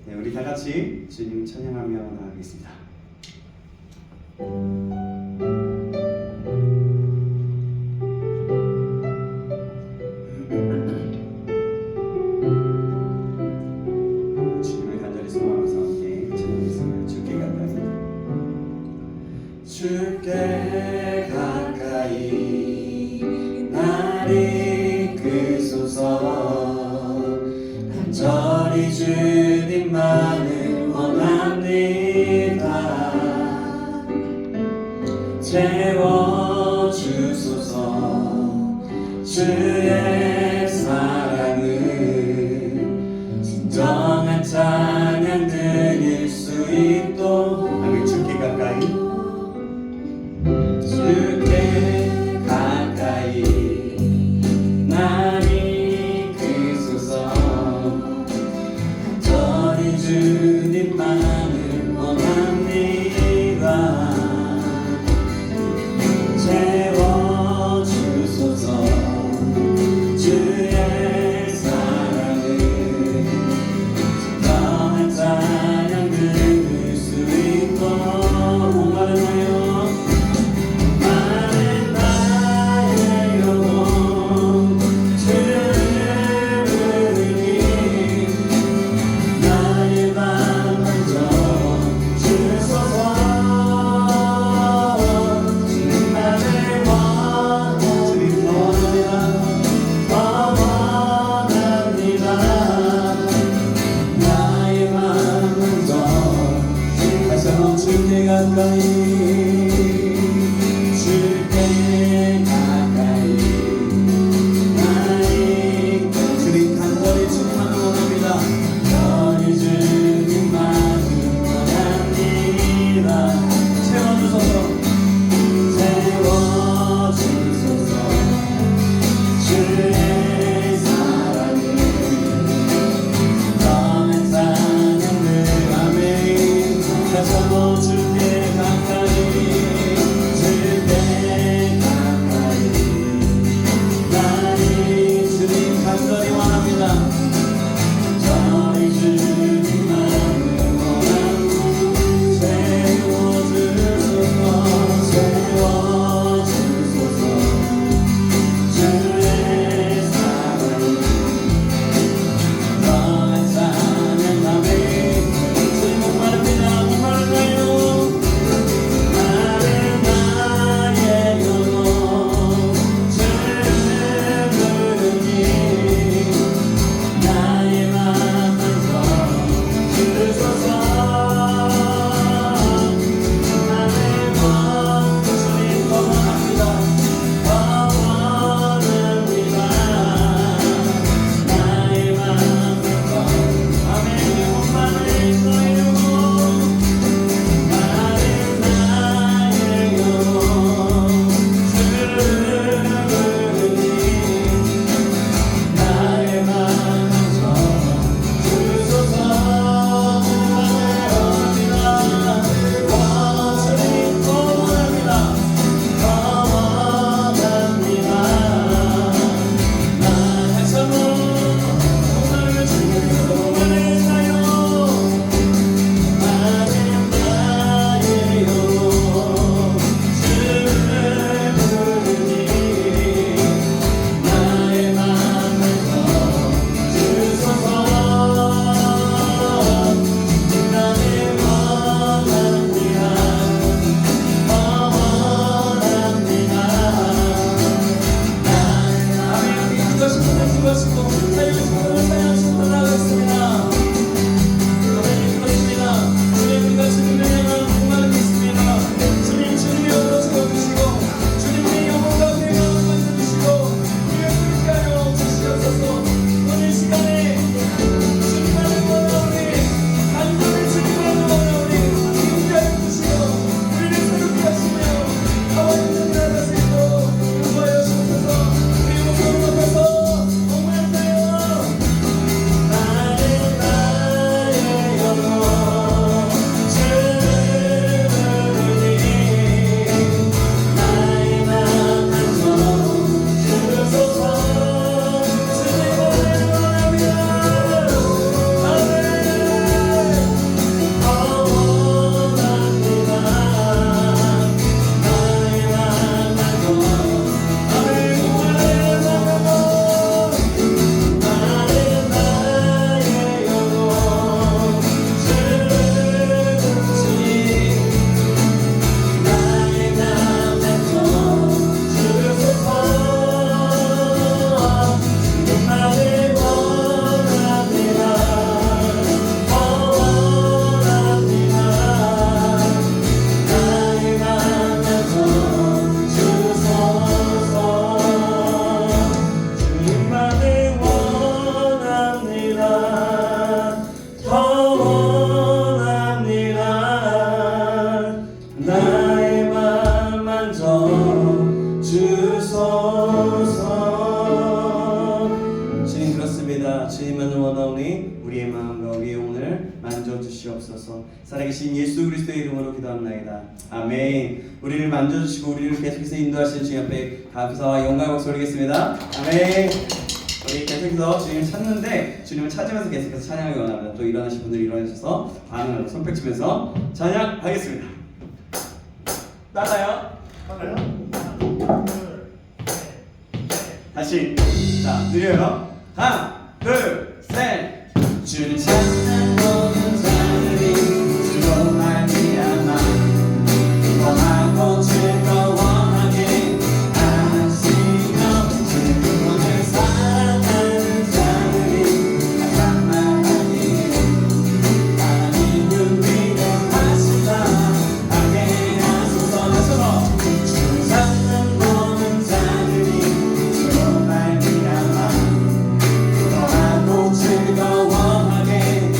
네, 우리 다 같이 주님 찬양하며 나가겠습니다. 주님을 간절히 소망하면서 함께 찬양했습니다. 주께 가까이 날 이끄소서. 간절히 주님만을 원합니다. 채워주소서. 주의 사랑은 진정한 찬양 드릴 수 있도록. 아멘. 주께 가까이, 주께 가까이 날 이끄소서. 간절히 주님만을 원합니다. 채워주소서. 주의 사랑을 진정한 찬양 들을 수 있도록. 목마른 나의 영혼 주를 부르니 나의 맘 만져 주소서. 주님만을 원합니다. 나의 맘 만져 다시 한번 주께 가까이, 주께 가까이 나의 주님 간절히 주님만을 원합니다. 간절히 주님만을 원합니다. 채워주소서. 채워주소서. 주의 사랑을 너의 찬양을. 아멘. 다시 한번 주께 가까이, 주께 가까이 나의 주님 간절히 원합니다. 저희 주님만을 원하고 채워주소서. 채워주소서. 주의 사랑을 너의 찬양. 아멘. 주님 목마릅니다. 목마르나요? 마른 나의 영혼 주를 부르니 나의 맘 만져 주소서. 나의 원 주님 더 원합니다. 더 원합니다. 나의 맘 만져. 아멘. 목마른 나의 영혼 마른 나의 영혼 주를 부르니 나의 맘 만져 주소서. 주님 더 원합니다. 더 원합니다. 나 다시 한번 목마르면 주님께서 원하나요? 마른 나의 영혼 주를 부르니 나의 맘 만져 주소서. 나의 원합니다. 더 원합니다. 아멘. 기도하시고 기도하시고 찬양하시고 나가겠습니다. 그렇습니다. 주님 우리가 주님을 향한 목마름이 있습니다. 주님 주님의 영으로 채워주시고 주님의 영혼 가운데 마음을 만져주시고 우리를 그렇게 하여 주시옵소서. 오늘 시간에 주님만을 원하오니 간절히 주님만을 원하오니 힘게 하여 주시고 우리를 새롭게 하시며 하와의 은혜를 받을 수 있도록 인도하여 주옵소서. 우리 목소리 높여서 목마르나요? 원합니다. 주님만을 원하오니 우리의 마음과 우리의 영혼을 만져주시옵소서. 살아계신 예수 그리스도의 이름으로 기도합나이다. 아멘. 우리를 만져주시고 우리를 계속해서 인도하시는 주님 앞에 감사와 영광을 목소리겠습니다. 아멘. 우리 계속해서 주님을 찾는데 주님을 찾으면서 계속해서 찬양하기 원합니다. 또 일어나신 분들 일어나셔서 반응을 손뼉 치면서 찬양하겠습니다. 따라요? 다시. 자, 느려요. 하나, 둘, 셋. 주를 찾는 모든 자들이 주로 말미암아 기뻐하고 즐거워하게 하시며 주의 구원을 사랑하는 자들이 한마하니 하나님은 위대하시다 하게 하소서. 나서서 주를 찾는 모든 자들이 주로 말미암아 즐거워하게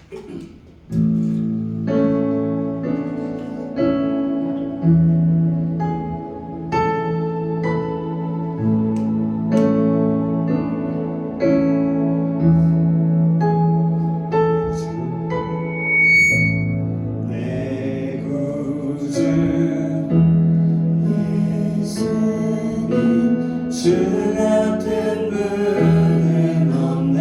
내 구주 예수님 주 같은 분은 없네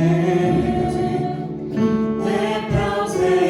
내 평생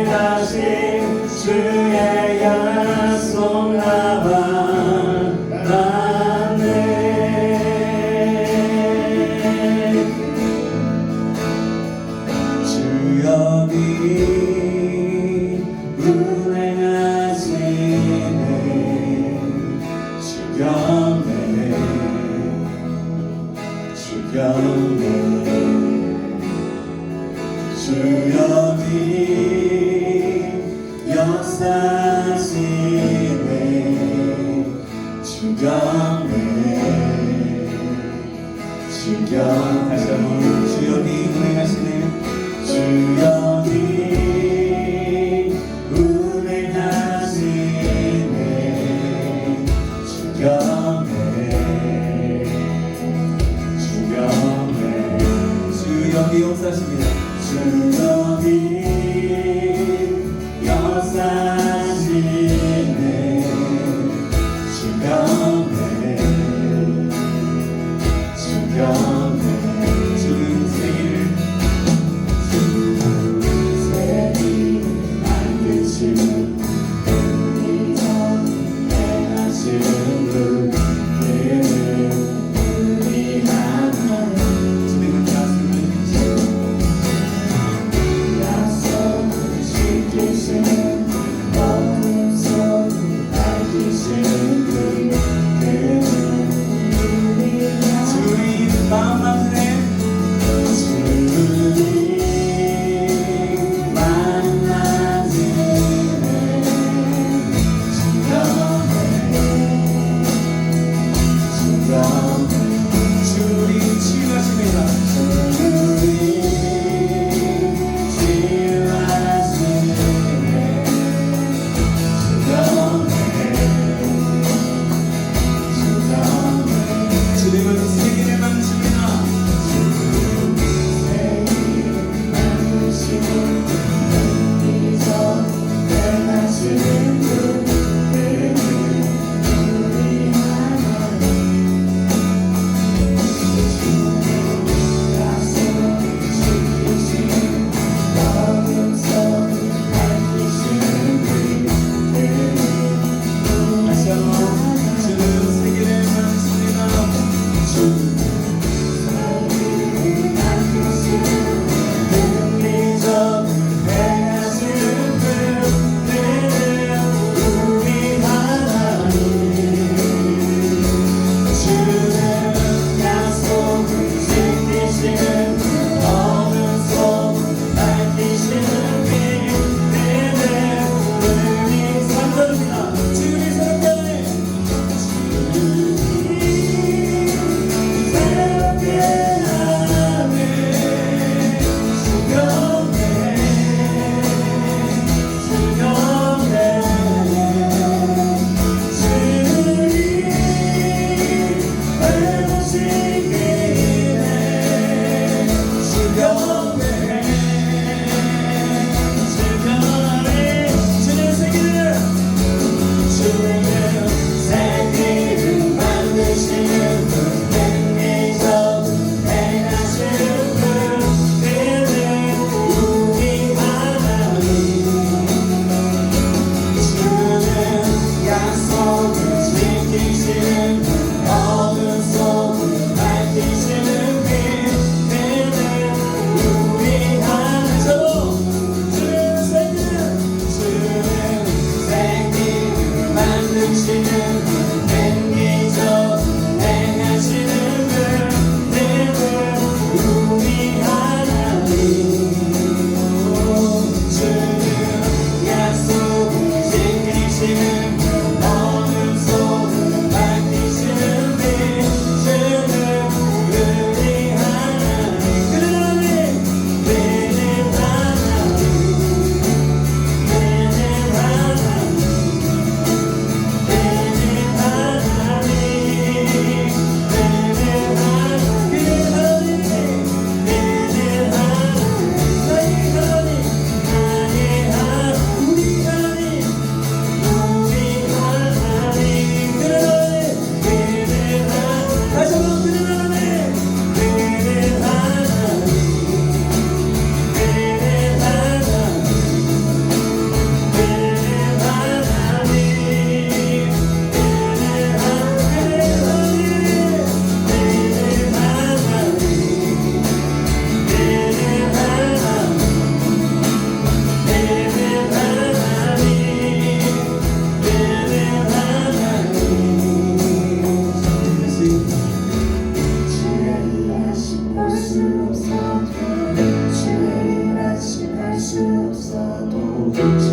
다시 주의 약속 나와 닿네. 주 여기 운행하시네. 주 곁에 주 곁에 주 여기 역사하시네. 주 곁에 주 곁 다시 한번 주 여기 운행하시네. 주 여기 운행하시네. 주 곁에 주 곁에 주 여기 역사하십니다. 주 여기 역사하시네. 주 곁에 주 곁에 주는 세계를 만드시는 우리가 행하시는 그 우리 하나님 주님은 약속을 지키시는 어둠 속을 밝히시는 그 주님 마음 맞으네. 주님 마음 맞으네. 주님 치유하십니다. 주님 치유하시네.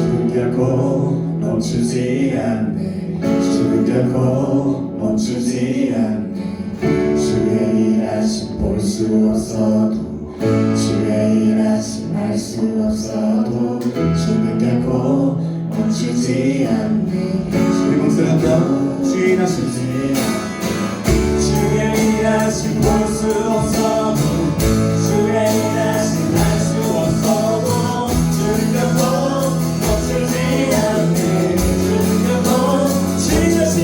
주는 결코 멈추지 않네. 주는 결코 멈추지 않네. 주의 일하심 볼 수 없어도, 주의 일하심 알 수 없어도 주는 결코 멈추지 않네. 우리 목소리로 주의 일하심 주의 일하심 볼 수 없어도, 주의 일하심 알 수 없어도 주는 결코 멈추지 않네. 주는 결코 주의 자신,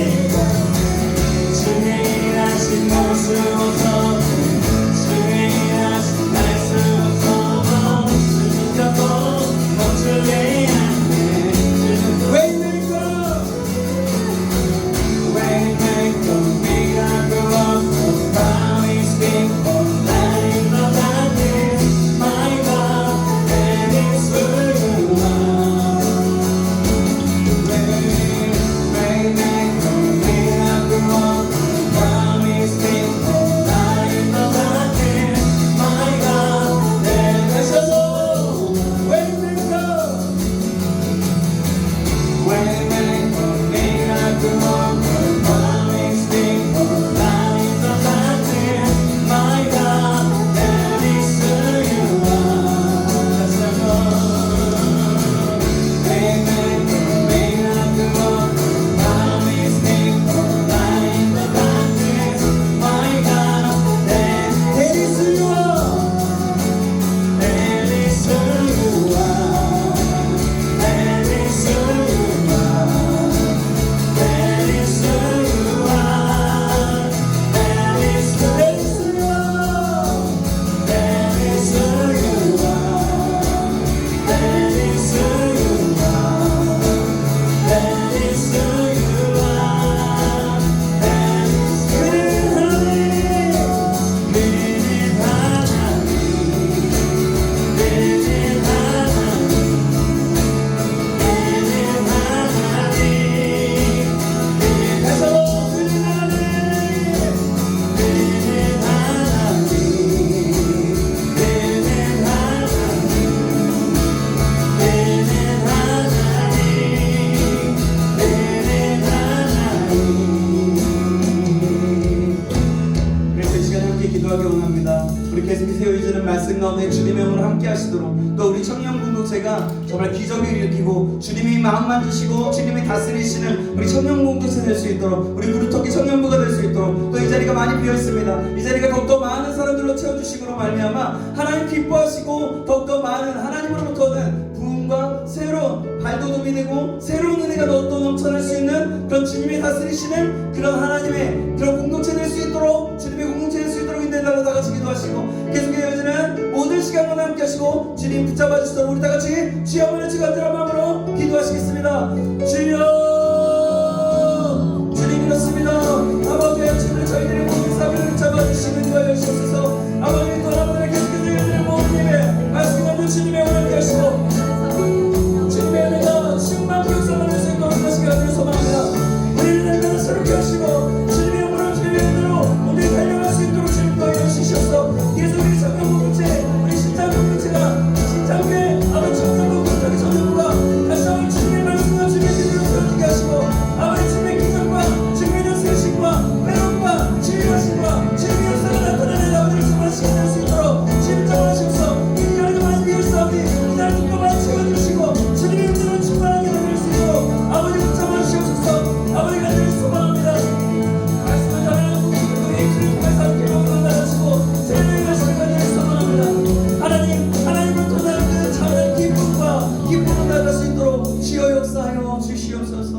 주의 일하심 볼 수 없어도, 주의 일하심 알 수 없어도 주는 결코 멈추지 않네. 주는 Waymaker Waymaker, miracle worker, promise keeper, light in the darkness, my God, that is who you are. Waymaker, miracle worker, promise keeper, light in the darkness, my God, that is who you are. Waymaker, miracle worker, promise keeper, light in the darkness, my God, that is who you are. That's the Lord. Waymaker, miracle worker, promise keeper, light in the darkness, my God, that is who you are. That is who you are. That is who you are. That is who you are. That is who you are. That is who you are. That is who you are. That is who you are. That is 그는 하나님, 그는 하나님, 그는 하나님. 그래서 그는 하나님, 그는 하나님, 그는 하나님. 그래서 이 시간에 함께 기도하기 원합니다. 우리 계속해서 세워지는 말씀 가운데 주님의 영으로 함께 하시도록, 또 우리 청년 공동체가 정말 기적을 일으키고 주님이 마음 만드시고 주님이 다스리시는 우리 청년 공동체 될 수 있도록, 우리 무릎터기 청년부가 될 수 있도록, 또 이 자리가 많이 비어 있습니다. 이 자리가 더욱더 많은 사람들로 채워주시고로 말미암아 하나님 기뻐하시고 더욱더 많은 하나님으로부터 오는 부흥과 새로운 발돋움이 되고 새로운 은혜가 더욱더 넘쳐날 수 있는 그런 주님이 다스리시는 그런 하나님의 그런 공동체 될 수 있도록, 주님의 공동체 될 수 있도록 인도해달라고 다 같이 기도하시고, 계속해서 이어지는 모든 시간마다 함께 하시고 주님 붙잡아 주시도록 우리 다 같이 주여 한번 같이 간절한 마음으로 기도하시겠습니다. 주여, 주님 이렇습니다. 아버지의 주님 저희들의 모든 삶을 붙잡아 주시는 거여 주옵소서. 아버지 또 아버지의 계속해서 이어지는 모든 예배 말씀 없는 주님의 은혜 함께 하시고 주님의 은혜가 충만히 역사할 수 있도록 하시기 간절히 소망합니다. 우리를 날마다 새롭게 하시고 주님의 영으로 주님의 은혜로 우리를 달려갈 수 있도록 주님 더 이루시셔서, 계속 우리 청년 공동체, 우리 신장 공동체가 신장교회 아버지 청년 공동체 청년부가 다시 한번 주님의 말씀과 주님의 기도로 들어주게 하시고, 아버지 주님의 기적과 주님의 다스리심과 회복과 주님의 하심과 주님의 역사가 나타나는 아버지를 충만하시게 될 수 있도록 주님 정하시옵소서. 이 자리가 많이 비었사오니 이 자리도 또 많이 채워주시고 주님의 은혜로 충만하게 되실 수 있도록 아버지 붙잡아 주시옵소서. 아버지 간절히 소망합니다. 말씀을 전하는 우리 주님 통해서 함께 먹는 나가시고 세상의 말씀을 간절히 소망합니다. 하나님을 통한 그 참된 기쁨을 나갈 수 있도록 주여 역사하여 주시옵소서.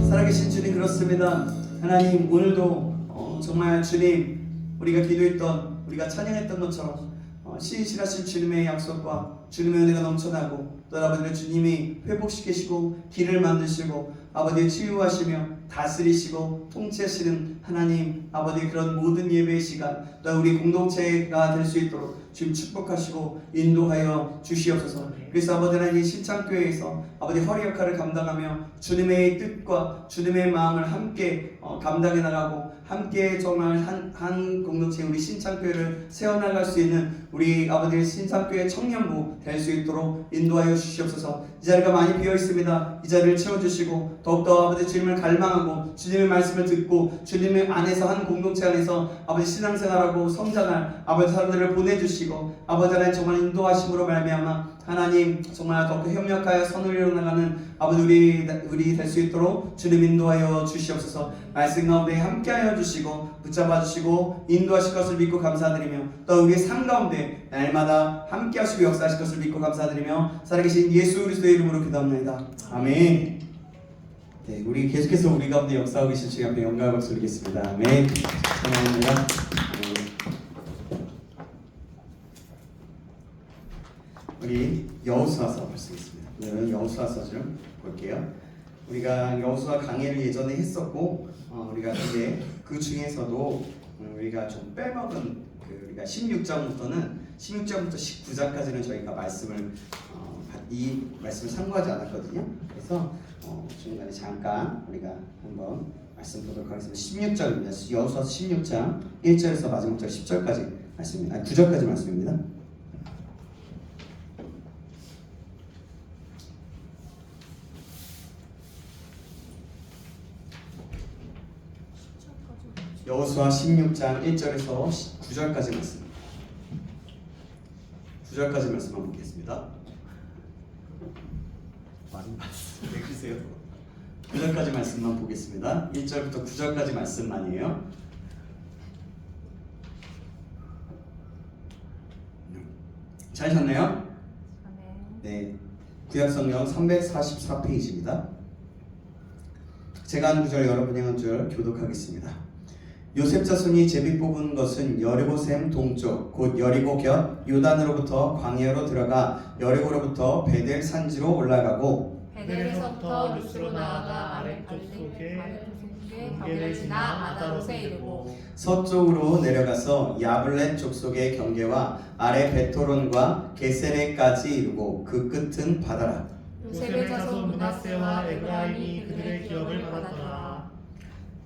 살아계신 주님 그렇습니다. 하나님 오늘도 정말 주님 우리가 기도했던, 우리가 찬양했던 것처럼 신실하신 주님의 약속과 주님의 은혜가 넘쳐나고, 또 아버지의 주님이 회복시키시고 길을 만드시고 아버지 치유하시며 다스리시고 통치하시는 하나님 아버지 그런 모든 예배의 시간, 또 우리 공동체가 될 수 있도록 주님 축복하시고 인도하여 주시옵소서. 그래서 아버지 하나님 신창교회에서 아버지 허리 역할을 감당하며 주님의 뜻과 주님의 마음을 함께 감당해 나가고, 함께 정말 한 공동체 우리 신창교회를 세워나갈 수 있는 우리 아버지 신창교회 청년부 될 수 있도록 인도하여 주시옵소서. 이 자리가 많이 비어 있습니다. 이 자리를 채워주시고 더욱더 아버지 주님을 갈망하고 주님의 말씀을 듣고 주님의 안에서 한 공동체 안에서 아버지 신앙생활하고 성장할 아버지 사람들을 보내주시고 아버지 하나님 정말 인도하심으로 말미암아 하나님 정말 더 협력하여 선을 이뤄나가는 아버지 우리 될 수 있도록 주님 인도하여 주시옵소서. 말씀 가운데 함께하여 주시고 붙잡아 주시고 인도하실 것을 믿고 감사드리며 또 우리의 삶 가운데 날마다 함께하시고 역사하실 것을 믿고 감사드리며 살아계신 예수 그리스도의 이름으로 기도합니다. 아멘. 네, 우리 계속해서 우리 가운데 역사하고 계신 주님 앞에 영광을 박수 드리겠습니다. 아멘. 감사합니다. 아멘. 우리 여호수아서 말씀있습니다. 오늘은 여호수아서 좀 볼게요. 우리가 여호수아 강해를 예전에 했었고 우리가 근데 그 중에서도 우리가 좀 빼먹은 우리가 16장부터 19장까지는 저희가 이 말씀을 참고하지 않았거든요. 그래서 중간에 잠깐 우리가 한번 말씀 보도록 하겠습니다. 16장입니다. 여호수아서 16장 1절에서 마지막 절 10절까지 말씀입니다. 9절까지 말씀입니다. 여호수아 16장 1절에서 9절까지 말씀. 9절까지 말씀만 보겠습니다. 많이 말씀 읽으세요. 9절까지 말씀만 보겠습니다. 1절부터 9절까지 말씀만이에요. 찾으셨나요? 네. 구약성경 344페이지입니다. 제가 한 구절 여러분이 한 줄 교독하겠습니다. 요셉 자손이 제비 뽑은 것은 여리고샘 동쪽 곧 여리고 곁 요단으로부터 광야로 들어가 여리고로부터 베델 산지로 올라가고 베델에서부터 루스로 나아가 아랫쪽 속에 경계를 지나 아다롯에 이르고 서쪽으로 내려가서 야블렛 족속의 경계와 아래 베토론과 게세레까지 이르고 그 끝은 바다라. 요셉의 자손 므낫세와 에브라임이 그들의 기업을 받았더라.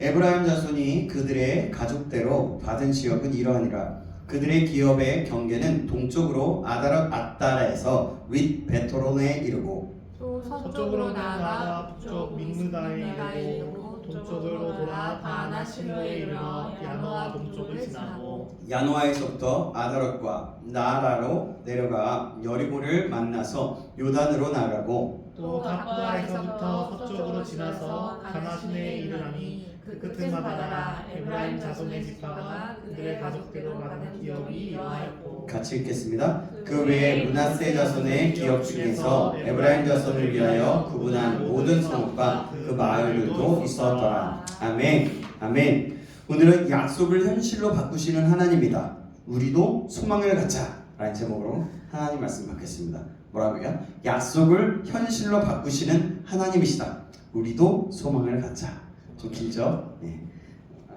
에브라임 자손이 그들의 가족대로 받은 지역은 이러하니라. 그들의 기업의 경계는 동쪽으로 아다롯 아따라에서 윗 베토론에 이르고 또 서쪽으로 나아가 북쪽 민무다에 이르고 동쪽으로 돌아 바하나 실로에 이르러 야노아 동쪽을 지나고 야노아에서부터 아다롯과 나아라로 내려가 여리고를 만나서 요단으로 나가고 또 다프아에서부터 서쪽으로 지나서 가나시네에 이르니 그 끝은 바다라. 에브라임 자손의 지파가 그들의 가족대로 받은 기업이 이러하였고. 같이 읽겠습니다. 그 외에 므낫세 자손의 기업 중에서 에브라임 자손을 위하여 구분한 모든 성읍과 그 마을들도 있었더라. 아멘. 아멘. 오늘은 약속을 현실로 바꾸시는 하나님이다. 우리도 소망을 갖자. 라는 제목으로 하나님 말씀 받겠습니다. 뭐라고요? 약속을 현실로 바꾸시는 하나님이시다. 우리도 소망을 갖자. 좀 길죠? 네.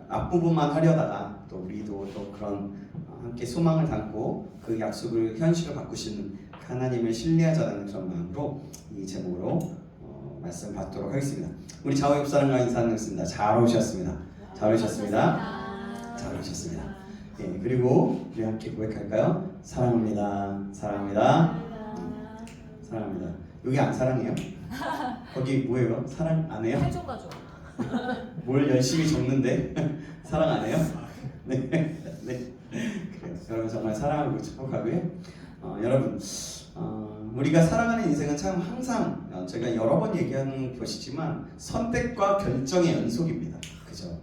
앞부분만 하려다가 또 우리도 또 그런 함께 소망을 담고 그 약속을 현실로 바꾸시는 하나님을 신뢰하자는 그런 마음으로 이 제목으로 말씀 받도록 하겠습니다. 우리 좌우 옆 사람과 인사하겠습니다. 잘 오셨습니다. 잘 오셨습니다. 잘 오셨습니다. 네, 그리고 우리 함께 고백할까요? 사랑합니다. 사랑합니다. 사랑합니다. 여기 안 사랑해요? 거기 뭐예요? 사랑 안 해요? 해줘가지고 뭘 열심히 적는데 사랑 안 해요? 네, 네. 그래요. 여러분 정말 사랑하고 축복하고요. 여러분 우리가 살아가는 인생은 참 항상 제가 여러 번 얘기하는 것이지만 선택과 결정의 연속입니다. 그죠?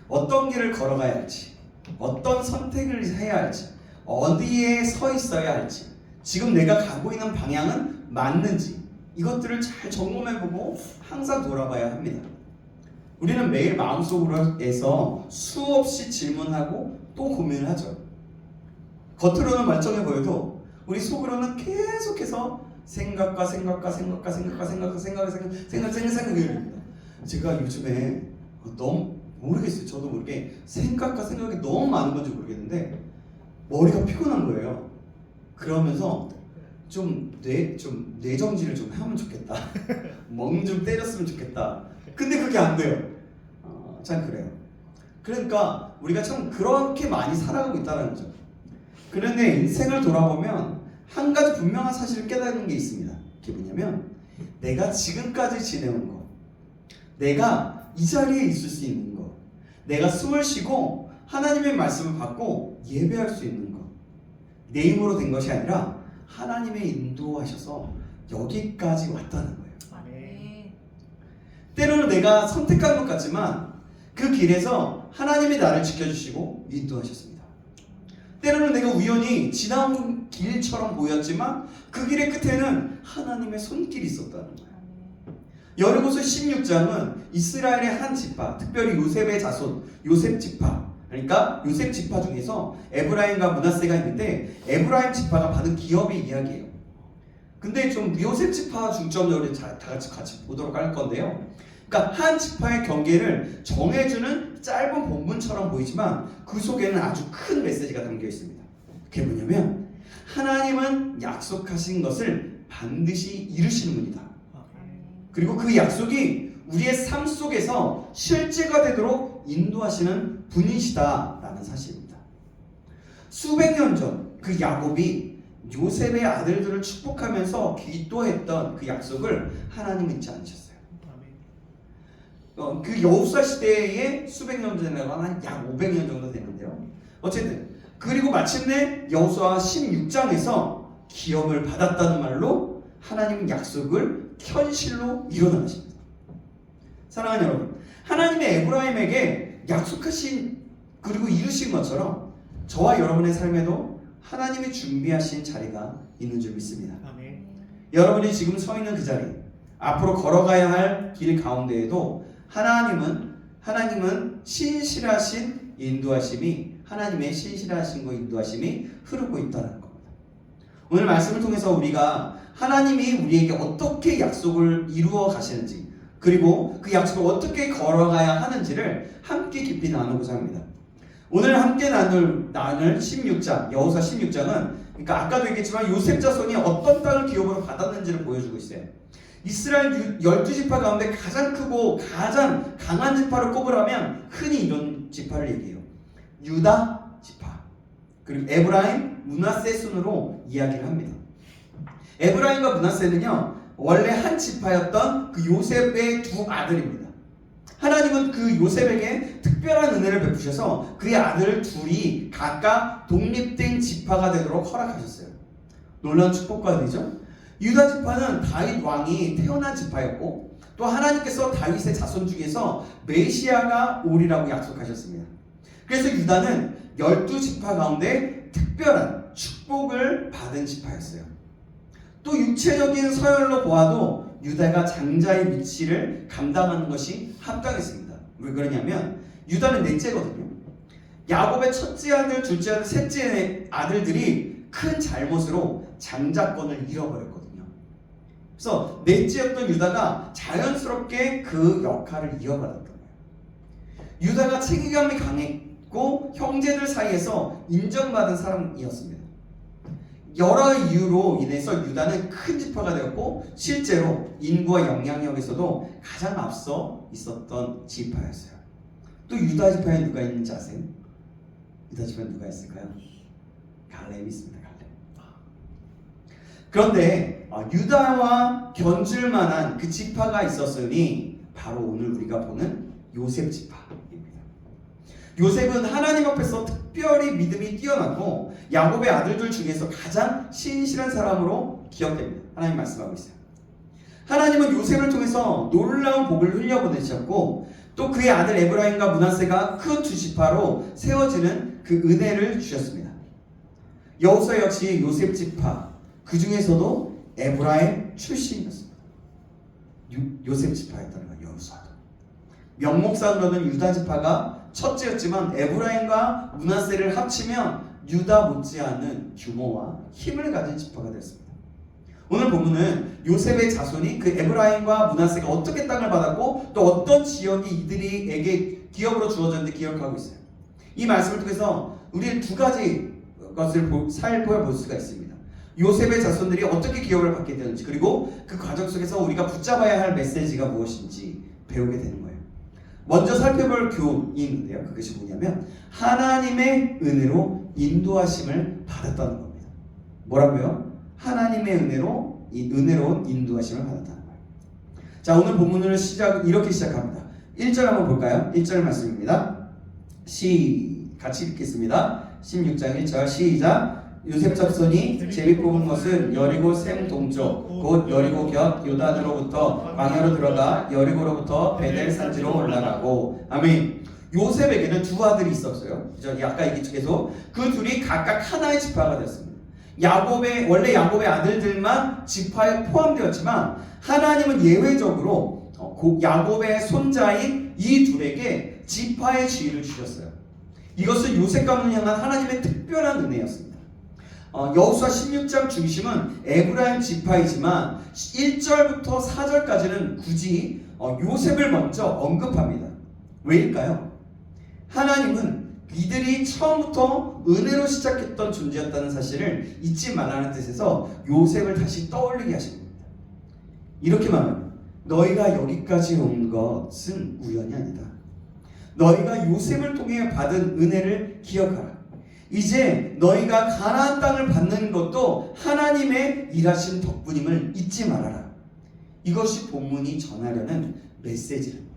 어떤 길을 걸어가야 할지, 어떤 선택을 해야 할지, 어디에 서 있어야 할지, 지금 내가 가고 있는 방향은 맞는지 이것들을 잘 점검해보고 항상 돌아봐야 합니다. 우리는 매일 마음속으로 해서 수없이 질문하고 또 고민을 하죠. 겉으로는 멀쩡해 보여도 우리 속으로는 계속해서 생각이 됩니다. 제가 요즘에 너무 모르겠어요. 저도 모르게 생각과 생각이 너무 많은 건지 모르겠는데 머리가 피곤한 거예요. 그러면서 좀 뇌정지를 좀 하면 좋겠다. 멍 좀 때렸으면 좋겠다. 근데 그게 안 돼요. 참 그래요. 그러니까 우리가 참 그렇게 많이 살아가고 있다는 거죠. 그런데 인생을 돌아보면 한 가지 분명한 사실을 깨닫는 게 있습니다. 그게 뭐냐면 내가 지금까지 지내온 것, 내가 이 자리에 있을 수 있는 것, 내가 숨을 쉬고 하나님의 말씀을 받고 예배할 수 있는 것, 내 힘으로 된 것이 아니라 하나님의 인도하셔서 여기까지 왔다는 거예요. 아멘. 때로는 내가 선택한 것 같지만 그 길에서 하나님이 나를 지켜주시고 인도하셨습니다. 때로는 내가 우연히 지나온 길처럼 보였지만 그 길의 끝에는 하나님의 손길이 있었다는 거예요. 여리고서 16장은 이스라엘의 한 지파, 특별히 요셉의 자손, 요셉 지파, 그러니까 요셉 지파 중에서 에브라임과 므낫세가 있는데 에브라임 지파가 받은 기업의 이야기예요. 근데 좀 요셉 지파 중점적으로 다 같이 보도록 할 건데요. 그러니까 한 지파의 경계를 정해주는 짧은 본문처럼 보이지만 그 속에는 아주 큰 메시지가 담겨 있습니다. 그게 뭐냐면 하나님은 약속하신 것을 반드시 이루시는 분이다. 그리고 그 약속이 우리의 삶 속에서 실제가 되도록 인도하시는 분이시다라는 사실입니다. 수백 년 전 그 야곱이 요셉의 아들들을 축복하면서 기도했던 그 약속을 하나님은 잊지 않으셨어요. 그 여호수아 시대의 수백 년 전이라고 하면 약 500년 정도 되는데요. 어쨌든 그리고 마침내 여호수아 16장에서 기업을 받았다는 말로 하나님은 약속을 현실로 이뤄나가십니다. 사랑하는 여러분, 하나님의 에브라임에게 약속하신 그리고 이루신 것처럼 저와 여러분의 삶에도 하나님이 준비하신 자리가 있는 줄 믿습니다. 아멘. 여러분이 지금 서 있는 그 자리, 앞으로 걸어가야 할 길 가운데에도 하나님은 신실하신 인도하심이, 하나님의 신실하신 인도하심이 흐르고 있다는 겁니다. 오늘 말씀을 통해서 우리가 하나님이 우리에게 어떻게 약속을 이루어 가시는지, 그리고 그 약속을 어떻게 걸어가야 하는지를 함께 깊이 나누고자 합니다. 오늘 함께 나눌 16장, 여호수아 16장은 그러니까 아까도 얘기했지만 요셉 자손이 어떤 땅을 기업으로 받았는지를 보여주고 있어요. 이스라엘 12지파 가운데 가장 크고 가장 강한 지파를 꼽으라면 흔히 이런 지파를 얘기해요. 유다 지파, 그리고 에브라임, 므낫세 순으로 이야기를 합니다. 에브라임과 므낫세는요 원래 한 지파였던 그 요셉의 두 아들입니다. 하나님은 그 요셉에게 특별한 은혜를 베푸셔서 그의 아들 둘이 각각 독립된 지파가 되도록 허락하셨어요. 놀라운 축복과 은혜죠. 유다 지파는 다윗 왕이 태어난 지파였고 또 하나님께서 다윗의 자손 중에서 메시아가 오리라고 약속하셨습니다. 그래서 유다는 12지파 가운데 특별한 축복을 받은 지파였어요. 또 육체적인 서열로 보아도 유다가 장자의 위치를 감당하는 것이 합당했습니다. 왜 그러냐면 유다는 넷째거든요. 야곱의 첫째 아들, 둘째 아들, 셋째 아들들이 큰 잘못으로 장자권을 잃어버렸거든요. 그래서 넷째였던 유다가 자연스럽게 그 역할을 이어받았던 거예요. 유다가 책임감이 강했고 형제들 사이에서 인정받은 사람이었습니다. 여러 이유로 인해서 유다는 큰 지파가 되었고 실제로 인구와 영향력에서도 가장 앞서 있었던 지파였어요. 또 유다 지파에 누가 있는지 아세요? 유다 지파에 누가 있을까요? 갈렙이 있습니다. 갈렙. 그런데 유다와 견줄 만한 그 지파가 있었으니 바로 오늘 우리가 보는 요셉 지파입니다. 요셉은 하나님 앞에서 특별히 믿음이 뛰어나고 야곱의 아들들 중에서 가장 신실한 사람으로 기억됩니다. 하나님 말씀하고 있어요. 하나님은 요셉을 통해서 놀라운 복을 흘려보내셨고 또 그의 아들 에브라임과 므낫세가 큰 두 지파로 세워지는 그 은혜를 주셨습니다. 여호수아 역시 요셉 지파, 그 중에서도 에브라임 출신이었습니다. 요셉 지파였다는 거예요. 여호수아도. 명목상으로는 유다 지파가 첫째였지만 에브라임과 므낫세를 합치면 유다 못지않은 규모와 힘을 가진 지파가 되었습니다. 오늘 본문은 요셉의 자손이 그 에브라임과 므낫세가 어떻게 땅을 받았고 또 어떤 지역이 이들에게 기업으로 주어졌는지 기억하고 있어요. 이 말씀을 통해서 우리는 두 가지 것을 살펴볼 수가 있습니다. 요셉의 자손들이 어떻게 기업을 받게 되는지, 그리고 그 과정 속에서 우리가 붙잡아야 할 메시지가 무엇인지 배우게 되는 거예요. 먼저 살펴볼 교훈이 있는데요. 그것이 뭐냐면 하나님의 은혜로 인도하심을 받았다는 겁니다. 뭐라고요? 하나님의 은혜로운 인도하심을 받았다는 거예요. 자, 오늘 본문을 이렇게 시작합니다. 1절 한번 볼까요? 1절 말씀입니다. 같이 읽겠습니다. 16장 1절 시작. 요셉 잡손이 제비 뽑은 것은 여리고 샘 동쪽 곧 여리고 곁 요단으로부터 광야로 들어가 여리고로부터 베델 산지로 올라가고. 아멘. 요셉에게는 두 아들이 있었어요. 아까 얘기 계속 그 둘이 각각 하나의 지파가 되었습니다. 원래 야곱의 아들들만 지파에 포함되었지만 하나님은 예외적으로 야곱의 손자인 이 둘에게 지파의 지위를 주셨어요. 이것은 요셉 가문을 향한 하나님의 특별한 은혜였습니다. 여호수아 16장 중심은 에브라임 지파이지만 1절부터 4절까지는 굳이 요셉을 먼저 언급합니다. 왜일까요? 하나님은 이들이 처음부터 은혜로 시작했던 존재였다는 사실을 잊지 말라는 뜻에서 요셉을 다시 떠올리게 하신 겁니다. 이렇게 말합니다. 너희가 여기까지 온 것은 우연이 아니다. 너희가 요셉을 통해 받은 은혜를 기억하라. 이제 너희가 가나안 땅을 받는 것도 하나님의 일하신 덕분임을 잊지 말아라. 이것이 본문이 전하려는 메시지입니다.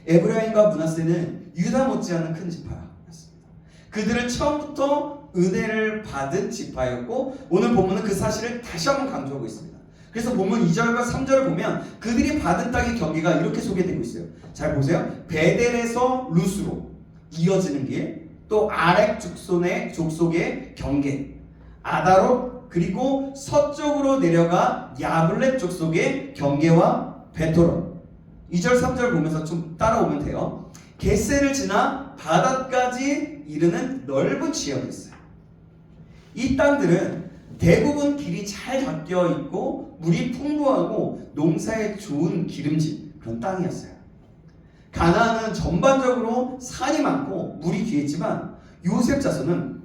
에브라임과 므낫세는 유다 못지않은 큰 지파였습니다. 그들은 처음부터 은혜를 받은 지파였고 오늘 본문은 그 사실을 다시 한번 강조하고 있습니다. 그래서 본문 2절과 3절을 보면 그들이 받은 땅의 경계가 이렇게 소개되고 있어요. 잘 보세요. 베델에서 루스로 이어지는 길, 또 아렉 족속의 경계, 아다롯, 그리고 서쪽으로 내려가 야블렛 족속의 경계와 베토론. 2절 3절 보면서 좀 따라오면 돼요. 겟셀을 지나 바닷까지 이르는 넓은 지역이었어요. 이 땅들은 대부분 길이 잘 닦여 있고 물이 풍부하고 농사에 좋은 기름진 그런 땅이었어요. 가나안은 전반적으로 산이 많고 물이 귀했지만 요셉 자손은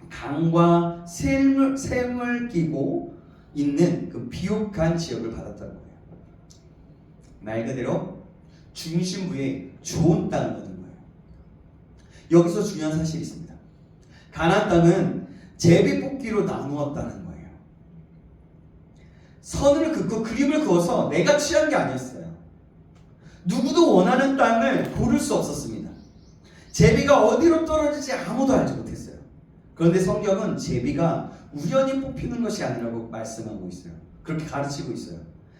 강과 샘을 끼고 있는 그 비옥한 지역을 받았다는 거예요. 말 그대로 중심부에 좋은 땅을 얻은 거예요. 여기서 중요한 사실이 있습니다. 가나안 땅은 제비뽑기로 나누었다는 거예요. 선을 긋고 그림을 그어서 내가 취한 게 아니었어요. 누구도 원하는 땅을 고를 수 없었습니다. 제비가 어디로 떨어질지 아무도 알지 못했어요. 그런데 성경은 제비가 우연히 뽑히는 것이 아니라고 말씀하고 있어요. 그렇게 가르치고 있어요.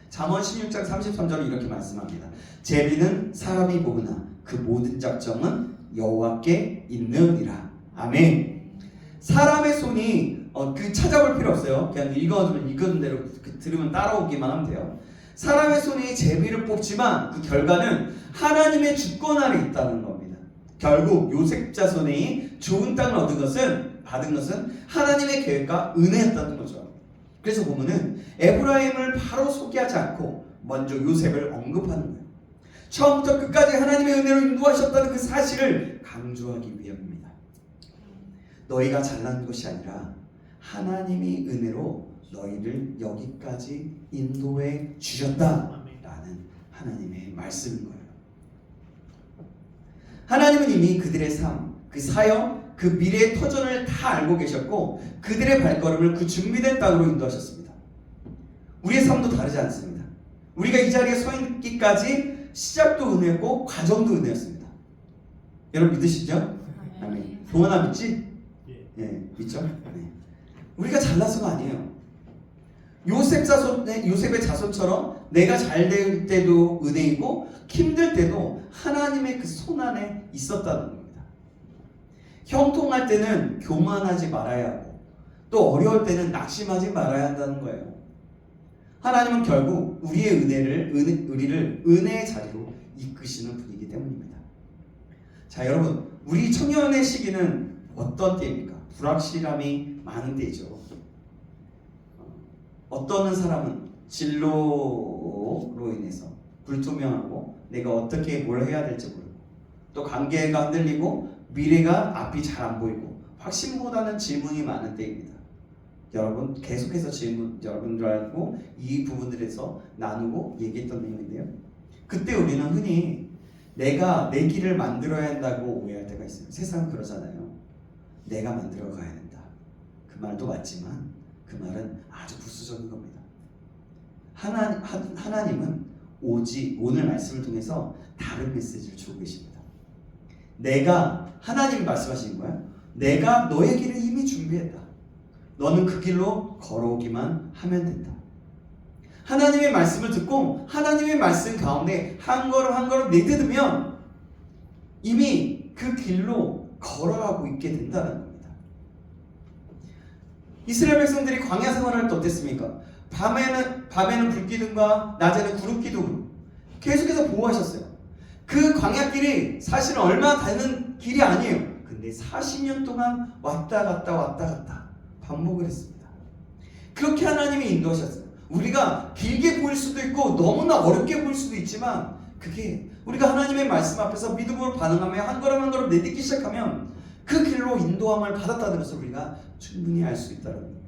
잠언 16장 33절에 이렇게 말씀합니다. 제비는 사람이 보으나 그 모든 작정은 여호와께 있느니라. 아멘. 사람의 손이 찾아볼 필요 없어요. 그냥 읽어둔 대로 들으면 따라오기만 하면 돼요. 사람의 손이 제비를 뽑지만 그 결과는 하나님의 주권 아래 있다는 겁니다. 결국 요셉 자손이 좋은 땅을 받은 것은 하나님의 계획과 은혜였다는 거죠. 그래서 보면은 에브라임을 바로 소개하지 않고 먼저 요셉을 언급하는 거예요. 처음부터 끝까지 하나님의 은혜로 인도하셨다는 그 사실을 강조하기 위함입니다. 너희가 잘난 것이 아니라 하나님이 은혜로 너희를 여기까지 인도해 주셨다라는 하나님의 말씀인 거예요. 하나님은 이미 그들의 삶, 그 사역, 그 미래의 터전을 다 알고 계셨고 그들의 발걸음을 그 준비된 땅으로 인도하셨습니다. 우리의 삶도 다르지 않습니다. 우리가 이 자리에 서 있기까지 시작도 은혜였고 과정도 은혜였습니다. 여러분 믿으시죠? 아멘. 동원아 믿지? 예, 믿죠? 네. 우리가 잘나서가 아니에요. 요셉의 자손처럼 내가 잘 될 때도 은혜이고 힘들 때도 하나님의 그 손 안에 있었다는 겁니다. 형통할 때는 교만하지 말아야 하고 또 어려울 때는 낙심하지 말아야 한다는 거예요. 하나님은 결국 우리를 은혜의 자리로 이끄시는 분이기 때문입니다. 자, 여러분, 우리 청년의 시기는 어떤 때입니까? 불확실함이 많은 때이죠. 어떤 사람은 진로로 인해서 불투명하고 내가 어떻게 뭘 해야 될지 모르고 또 관계가 흔들리고 미래가 앞이 잘 안 보이고 확신보다는 질문이 많은 때입니다. 여러분 계속해서 여러분들하고 이 부분들에서 나누고 얘기했던 내용인데요. 그때 우리는 흔히 내가 내 길을 만들어야 한다고 오해할 때가 있어요. 세상은 그러잖아요. 내가 만들어 가야 된다. 그 말도 맞지만 그 말은 아주 부수적인 겁니다. 하나님은 오직 오늘 말씀을 통해서 다른 메시지를 주고 계십니다. 하나님이 말씀하시는 거야. 내가 너의 길을 이미 준비했다. 너는 그 길로 걸어오기만 하면 된다. 하나님의 말씀을 듣고 하나님의 말씀 가운데 한 걸음 한 걸음 내딛으면 이미 그 길로 걸어가고 있게 된다는 겁니다. 이스라엘 백성들이 광야 생활을 할 때 어땠습니까? 밤에는 불기둥과 낮에는 구름기둥으로 계속해서 보호하셨어요. 그 광야길이 사실은 얼마 되는 길이 아니에요. 근데 40년 동안 왔다 갔다 반복을 했습니다. 그렇게 하나님이 인도하셨어요. 우리가 길게 보일 수도 있고 너무나 어렵게 보일 수도 있지만 그게 우리가 하나님의 말씀 앞에서 믿음으로 반응하며 한 걸음 한 걸음 내딛기 시작하면 그 길로 인도함을 받았다는 것을 우리가 충분히 알 수 있다는 겁니다.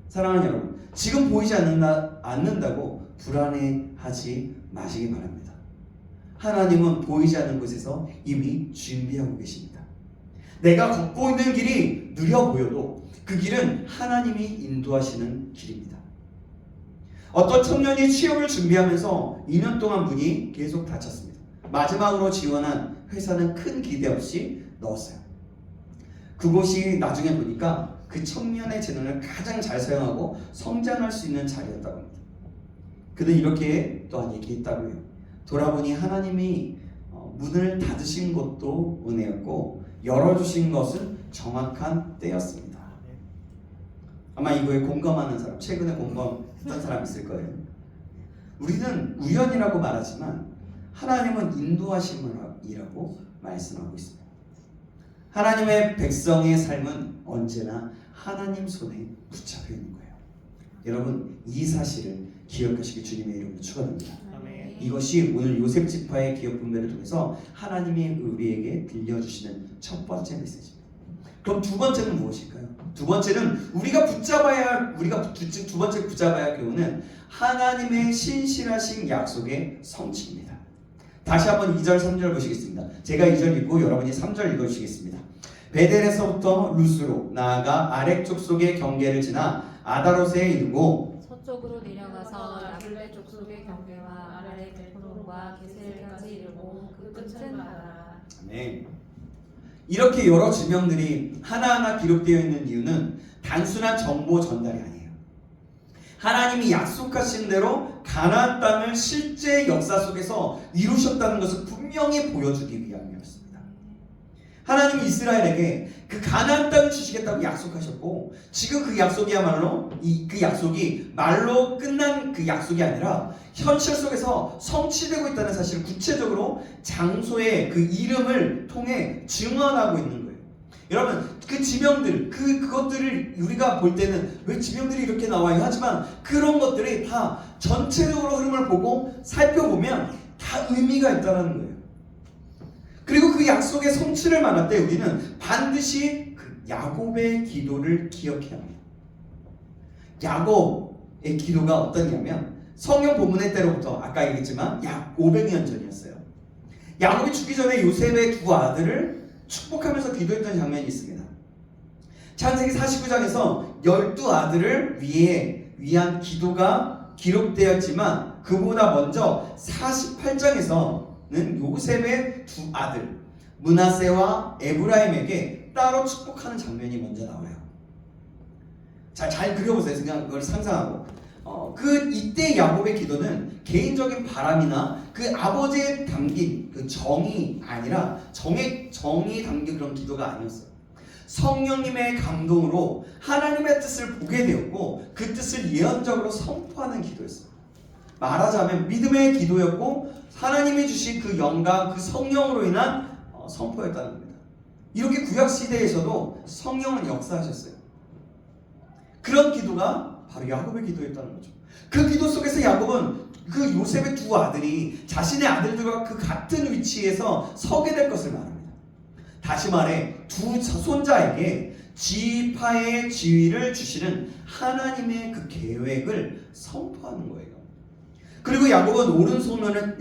사랑하는 여러분, 지금 보이지 않는다고 불안해하지 마시기 바랍니다. 하나님은 보이지 않는 곳에서 이미 준비하고 계십니다. 내가 걷고 있는 길이 느려 보여도 그 길은 하나님이 인도하시는 길입니다. 어떤 청년이 취업을 준비하면서 2년 동안 문이 계속 닫혔습니다. 마지막으로 지원한 회사는 큰 기대 없이 넣었어요. 그곳이 나중에 보니까 그 청년의 재능을 가장 잘 사용하고 성장할 수 있는 자리였다고 합니다. 그는 이렇게 또한 얘기했다고 해요. 돌아보니 하나님이 문을 닫으신 것도 은혜였고 열어주신 것은 정확한 때였습니다. 아마 이거에 공감하는 사람, 최근에 공감했던 사람 있을 거예요. 우리는 우연이라고 말하지만 하나님은 인도하심이라고 말씀하고 있습니다. 하나님의 백성의 삶은 언제나 하나님 손에 붙잡혀 있는 거예요. 여러분, 이 사실을 기억하시기 주님의 이름으로 축원합니다. 이것이 오늘 요셉 지파의 기업 분배를 통해서 하나님이 우리에게 들려주시는 첫 번째 메시지입니다. 그럼 두 번째는 무엇일까요? 두 번째는 우리가 두 번째 붙잡아야 할 교훈은 하나님의 신실하신 약속의 성취입니다. 다시 한번 2절 3절 보시겠습니다. 제가 2절 읽고 여러분이 3절 읽어주시겠습니다. 베델에서부터 루스로 나아가 아렉 족속의 경계를 지나 아다롯에 이르고 서쪽으로 내려가서 나블레 족속의 경계와 아래 벳호론과 게셀까지 이르고 그 끝은 가라. 아멘. 이렇게 여러 지명들이 하나하나 기록되어 있는 이유는 단순한 정보 전달이 아니에요. 하나님이 약속하신 대로 가나안 땅을 실제 역사 속에서 이루셨다는 것을 분명히 보여주기 위함이었습니다. 하나님이 이스라엘에게 그 가나안 땅을 주시겠다고 약속하셨고 지금 그 약속이야말로 그 약속이 말로 끝난 그 약속이 아니라 현실 속에서 성취되고 있다는 사실을 구체적으로 장소의 그 이름을 통해 증언하고 있는 거예요. 여러분, 그 지명들, 그것들을 우리가 볼 때는 왜 지명들이 이렇게 나와요? 하지만 그런 것들이 다 전체적으로 흐름을 보고 살펴보면 다 의미가 있다는 거예요. 그리고 그 약속의 성취를 말할 때 우리는 반드시 그 야곱의 기도를 기억해야 합니다. 야곱의 기도가 어떠냐면 성경 본문의 때로부터 아까 얘기했지만 약 500년 전이었어요. 야곱이 죽기 전에 요셉의 두 아들을 축복하면서 기도했던 장면이 있습니다. 창세기 49장에서 12아들을 위한 기도가 기록되었지만 그보다 먼저 48장에서는 요셉의 두 아들 므낫세와 에브라임에게 따로 축복하는 장면이 먼저 나와요. 잘 그려보세요. 그걸 상상하고 이때 야곱의 기도는 개인적인 바람이나 그 아버지의 담긴 그 정이 아니라 정이 담긴 그런 기도가 아니었어요. 성령님의 감동으로 하나님의 뜻을 보게 되었고 그 뜻을 예언적으로 선포하는 기도였어요. 말하자면 믿음의 기도였고 하나님이 주신 그 영광, 그 성령으로 인한 선포였다는 겁니다. 이렇게 구약시대에서도 성령은 역사하셨어요. 그런 기도가 바로 야곱의 기도였다는 거죠. 그 기도 속에서 야곱은 그 요셉의 두 아들이 자신의 아들들과 그 같은 위치에서 서게 될 것을 말합니다. 다시 말해 두 손자에게 지파의 지위를 주시는 하나님의 그 계획을 선포하는 거예요. 그리고 야곱은 오른손을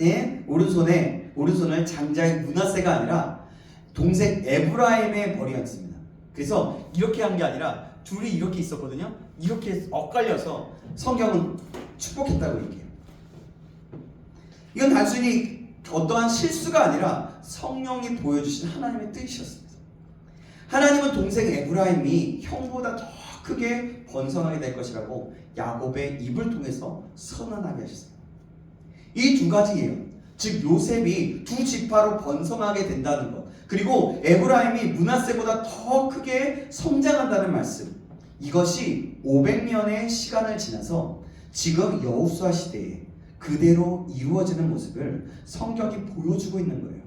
장자의 므낫세가 아니라 동생 에브라임의 머리에 앉습니다. 그래서 이렇게 한 게 아니라 둘이 이렇게 있었거든요. 이렇게 엇갈려서 성경은 축복했다고 얘기해요. 이건 단순히 어떠한 실수가 아니라 성령이 보여주신 하나님의 뜻이었습니다. 하나님은 동생 에브라임이 형보다 더 크게 번성하게 될 것이라고 야곱의 입을 통해서 선언하게 하셨어요. 이 두 가지 예언, 즉 요셉이 두 지파로 번성하게 된다는 것, 그리고 에브라임이 므낫세보다 더 크게 성장한다는 말씀, 이것이 500년의 시간을 지나서 지금 여호수아 시대에 그대로 이루어지는 모습을 성경이 보여주고 있는 거예요.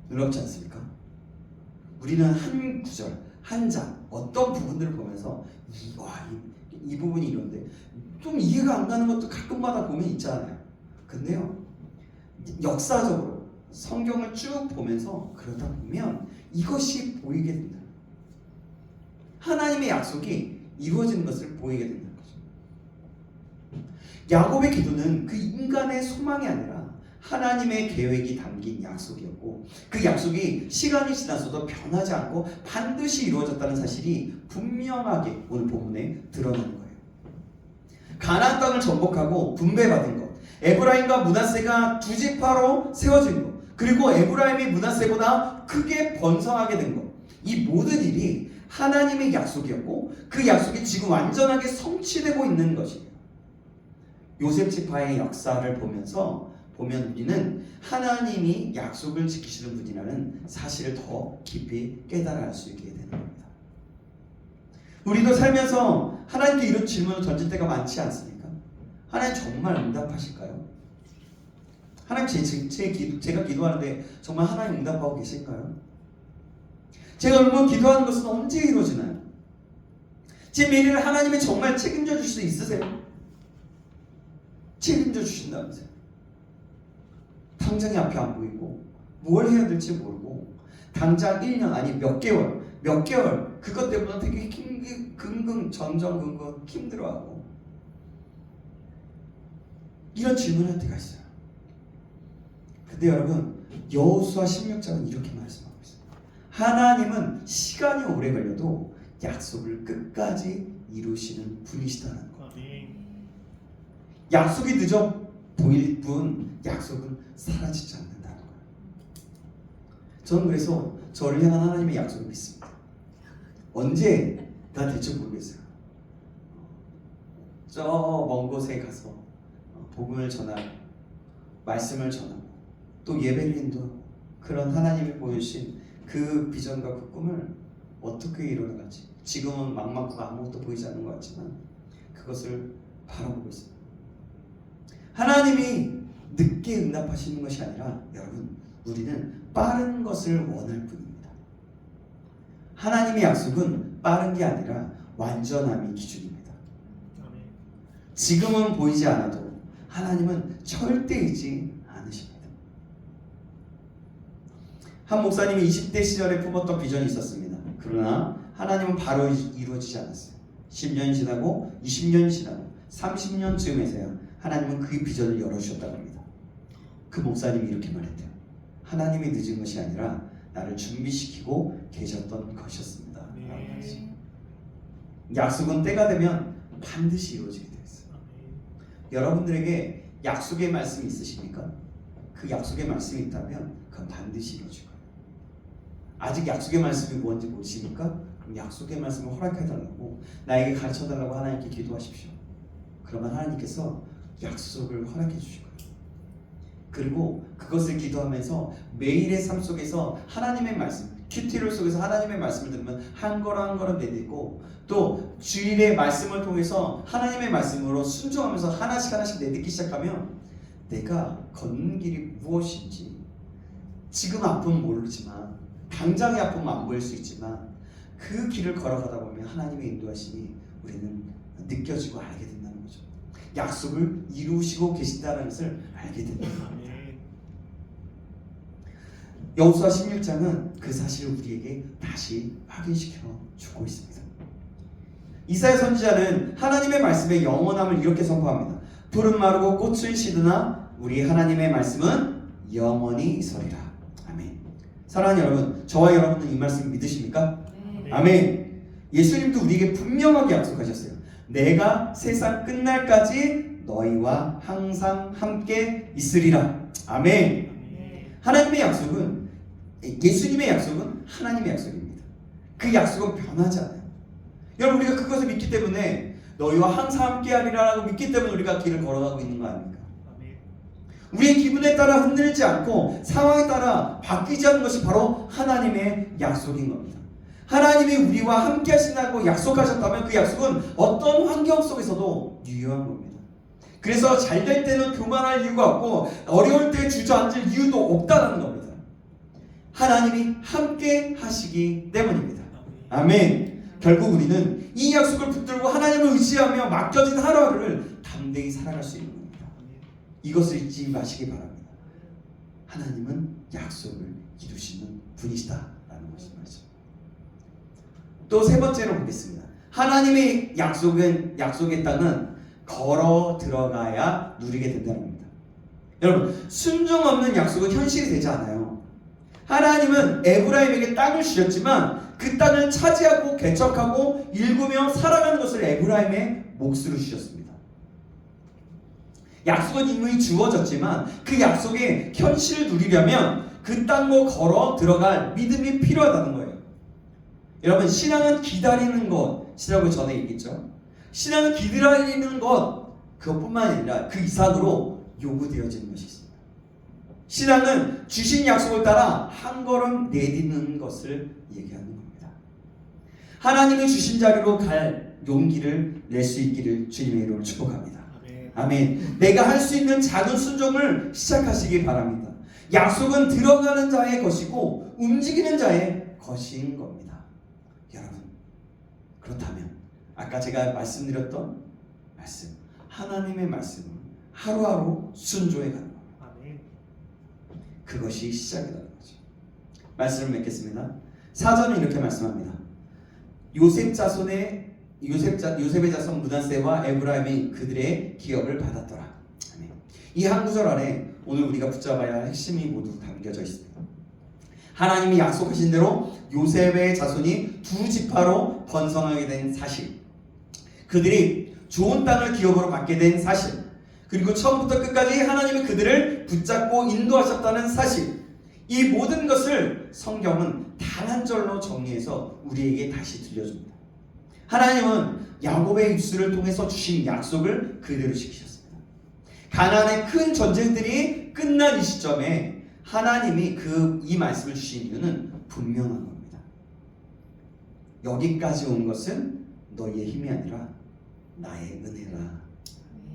놀랍지 않습니까? 우리는 한 구절, 한 장, 어떤 부분들을 보면서 이 부분이 이런데 좀 이해가 안 가는 것도 가끔마다 보면 있잖아요. 근데요, 역사적으로 성경을 쭉 보면서 그러다 보면 이것이 보이게 된다. 하나님의 약속이 이루어지는 것을 보이게 된다는 거죠. 야곱의 기도는 그 인간의 소망이 아니라 하나님의 계획이 담긴 약속이었고, 그 약속이 시간이 지나서도 변하지 않고 반드시 이루어졌다는 사실이 분명하게 오늘 본문에 드러나는 거예요. 가나안 땅을 정복하고 분배받은 것, 에브라임과 므낫세가 두 지파로 세워진 것, 그리고 에브라임이 므낫세보다 크게 번성하게 된 것, 이 모든 일이 하나님의 약속이었고 그 약속이 지금 완전하게 성취되고 있는 것이에요. 요셉 지파의 역사를 보면 우리는 하나님이 약속을 지키시는 분이라는 사실을 더 깊이 깨달아 알 수 있게 되는 겁니다. 우리도 살면서 하나님께 이런 질문을 던질 때가 많지 않습니까? 하나님 정말 응답하실까요? 하나님 제가 기도하는데 정말 하나님 응답하고 계실까요? 제가 얼마나 기도하는 것은 언제 이루어지나요? 제 미래를 하나님이 정말 책임져 주실 수 있으세요? 책임져 주신다면서요? 당장이 앞에 안 보이고 뭘 해야 될지 모르고 당장 1년 아니 몇 개월 그것 때문에 되게 점점 힘들어하고 이런 질문을 할 때가 있어요. 근데 여러분, 여호수아 16장은 이렇게 말씀하고 있어요. 하나님은 시간이 오래 걸려도 약속을 끝까지 이루시는 분이시다는 것. 약속이 늦어 보일 뿐 약속은 사라지지 않는다는 거예요. 저는 그래서 저를 향한 하나님의 약속을 믿습니다. 언제가 될지 모르겠어요. 저 먼 곳에 가서 복음을 전하고 말씀을 전하고 또 예배를 인도하고 그런 하나님이 보여주신 그 비전과 그 꿈을 어떻게 이루어나갈지 지금은 막막하고 아무것도 보이지 않는 것 같지만 그것을 바라보고 있습니다. 하나님이 늦게 응답하시는 것이 아니라 여러분, 우리는 빠른 것을 원할 뿐입니다. 하나님의 약속은 빠른 게 아니라 완전함이 기준입니다. 지금은 보이지 않아도 하나님은 절대 잊지 않으십니다. 한 목사님이 20대 시절에 품었던 비전이 있었습니다. 그러나 하나님은 바로 이루어지지 않았어요. 10년이 지나고 20년이 지나고 30년쯤에서야 하나님은 그 비전을 열어주셨다고 합니다. 그 목사님이 이렇게 말했대요. 하나님이 늦은 것이 아니라 나를 준비시키고 계셨던 것이었습니다. 약속은 때가 되면 반드시 이루어지게 되어 있어요. 여러분들에게 약속의 말씀이 있으십니까? 그 약속의 말씀이 있다면 그건 반드시 이루어질 거예요. 아직 약속의 말씀이 뭔지 모르십니까? 그럼 약속의 말씀을 허락해달라고, 나에게 가르쳐달라고 하나님께 기도하십시오. 그러면 하나님께서 약속을 허락해 주실 거예요. 그리고 그것을 기도하면서 매일의 삶 속에서 하나님의 말씀, 큐티를 속에서 하나님의 말씀을 들으면 한 걸음 내딛고, 또 주일의 말씀을 통해서 하나님의 말씀으로 순종하면서 하나씩 내딛기 시작하면 내가 걷는 길이 무엇인지, 지금 아픔은 모르지만 당장의 아픔은 안 보일 수 있지만 그 길을 걸어가다 보면 하나님의 인도하심이 우리는 느껴지고 알게 된다는 거죠. 약속을 이루시고 계신다는 것을 알게 된다. 여호수아 16장은 그 사실을 우리에게 다시 확인시켜 주고 있습니다. 이사야 선지자는 하나님의 말씀의 영원함을 이렇게 선포합니다. 푸른 마르고 꽃은 시드나 우리 하나님의 말씀은 영원히 서리라. 아멘. 사랑하는 여러분, 저와 여러분은 이 말씀 믿으십니까? 네. 아멘. 예수님도 우리에게 분명하게 약속하셨어요. 내가 세상 끝날까지 너희와 항상 함께 있으리라. 아멘. 하나님의 약속은, 예수님의 약속은 하나님의 약속입니다. 그 약속은 변하지 않아요. 여러분, 우리가 그것을 믿기 때문에 너희와 항상 함께하리라고 믿기 때문에 우리가 길을 걸어가고 있는 거 아닙니까? 우리의 기분에 따라 흔들리지 않고 상황에 따라 바뀌지 않는 것이 바로 하나님의 약속인 겁니다. 하나님이 우리와 함께 하신다고 약속하셨다면 그 약속은 어떤 환경 속에서도 유효한 겁니다. 그래서 잘 될 때는 교만할 이유가 없고 어려울 때 주저앉을 이유도 없다는 겁니다. 하나님이 함께 하시기 때문입니다. 아멘. 결국 우리는 이 약속을 붙들고 하나님을 의지하며 맡겨진 하루하루를 담대히 살아갈 수 있는 겁니다. 이것을 잊지 마시기 바랍니다. 하나님은 약속을 이루시는 분이시다라는 것입니다. 또 세 번째로 보겠습니다. 하나님의 약속의 땅은 걸어 들어가야 누리게 된다는 겁니다. 여러분, 순종 없는 약속은 현실이 되지 않아요. 하나님은 에브라임에게 땅을 주셨지만 그 땅을 차지하고 개척하고 일구며 살아가는 것을 에브라임의 몫으로 주셨습니다. 약속은 이미 주어졌지만 그 약속의 현실을 누리려면 그 땅으로 걸어 들어갈 믿음이 필요하다는 거예요. 여러분, 신앙은 기다리는 것이라고 전에 얘기했죠. 신앙은 기다리는 것, 그것뿐만 아니라 그 이상으로 요구되어지는 것이 있습니다. 신앙은 주신 약속을 따라 한 걸음 내딛는 것을 얘기하는 겁니다. 하나님이 주신 자리로 갈 용기를 낼 수 있기를 주님의 이름으로 축복합니다. 아멘. 내가 할 수 있는 작은 순종을 시작하시기 바랍니다. 약속은 들어가는 자의 것이고 움직이는 자의 것인 겁니다. 여러분, 그렇다면 아까 제가 말씀드렸던 말씀, 하나님의 말씀은 하루하루 순종해 가는 겁니다. 그것이 시작이라는 거죠. 말씀을 맺겠습니다. 사전은 이렇게 말씀합니다. 요셉의 자손 므낫세와 에브라임이 그들의 기업을 받았더라. 아멘. 이 한 구절 안에 오늘 우리가 붙잡아야 할 핵심이 모두 담겨져 있습니다. 하나님이 약속하신 대로 요셉의 자손이 두 지파로 번성하게 된 사실, 그들이 좋은 땅을 기업으로 받게 된 사실, 그리고 처음부터 끝까지 하나님이 그들을 붙잡고 인도하셨다는 사실, 이 모든 것을 성경은 단 한 절로 정리해서 우리에게 다시 들려줍니다. 하나님은 야곱의 입술을 통해서 주신 약속을 그대로 지키셨습니다. 가나안의 큰 전쟁들이 끝난 이 시점에 하나님이 이 말씀을 주신 이유는 분명한 겁니다. 여기까지 온 것은 너희의 힘이 아니라 나의 은혜라.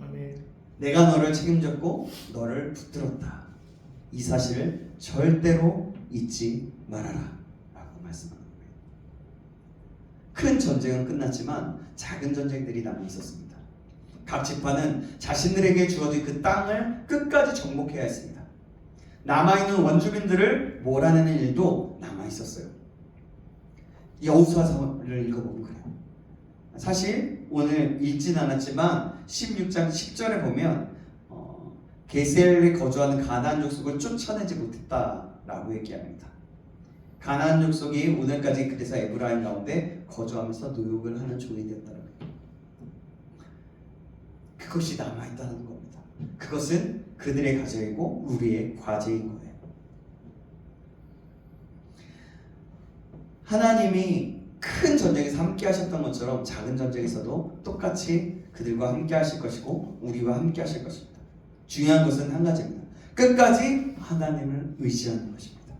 아멘. 내가 너를 책임졌고 너를 붙들었다. 이 사실을 절대로 잊지 말아라 라고 말씀합니다. 큰 전쟁은 끝났지만 작은 전쟁들이 남아 있었습니다. 각 지파는 자신들에게 주어진 그 땅을 끝까지 정복해야 했습니다. 남아있는 원주민들을 몰아내는 일도 남아 있었어요. 여호수아서를 읽어보면 그래요. 사실 오늘 읽진 않았지만 16장 10절에 보면 게셀에 거주하는 가나안 족속을 쫓아내지 못했다라고 얘기합니다. 가나안 족속이 오늘까지 그래서 에브라임 가운데 거주하면서 노역을 하는 종이 되었다는 거예요. 그것이 남아있다는 겁니다. 그것은 그들의 과제이고 우리의 과제인 거예요. 하나님이 큰 전쟁에서 함께 하셨던 것처럼 작은 전쟁에서도 똑같이 그들과 함께 하실 것이고 우리와 함께 하실 것입니다. 중요한 것은 한 가지입니다. 끝까지 하나님을 의지하는 것입니다.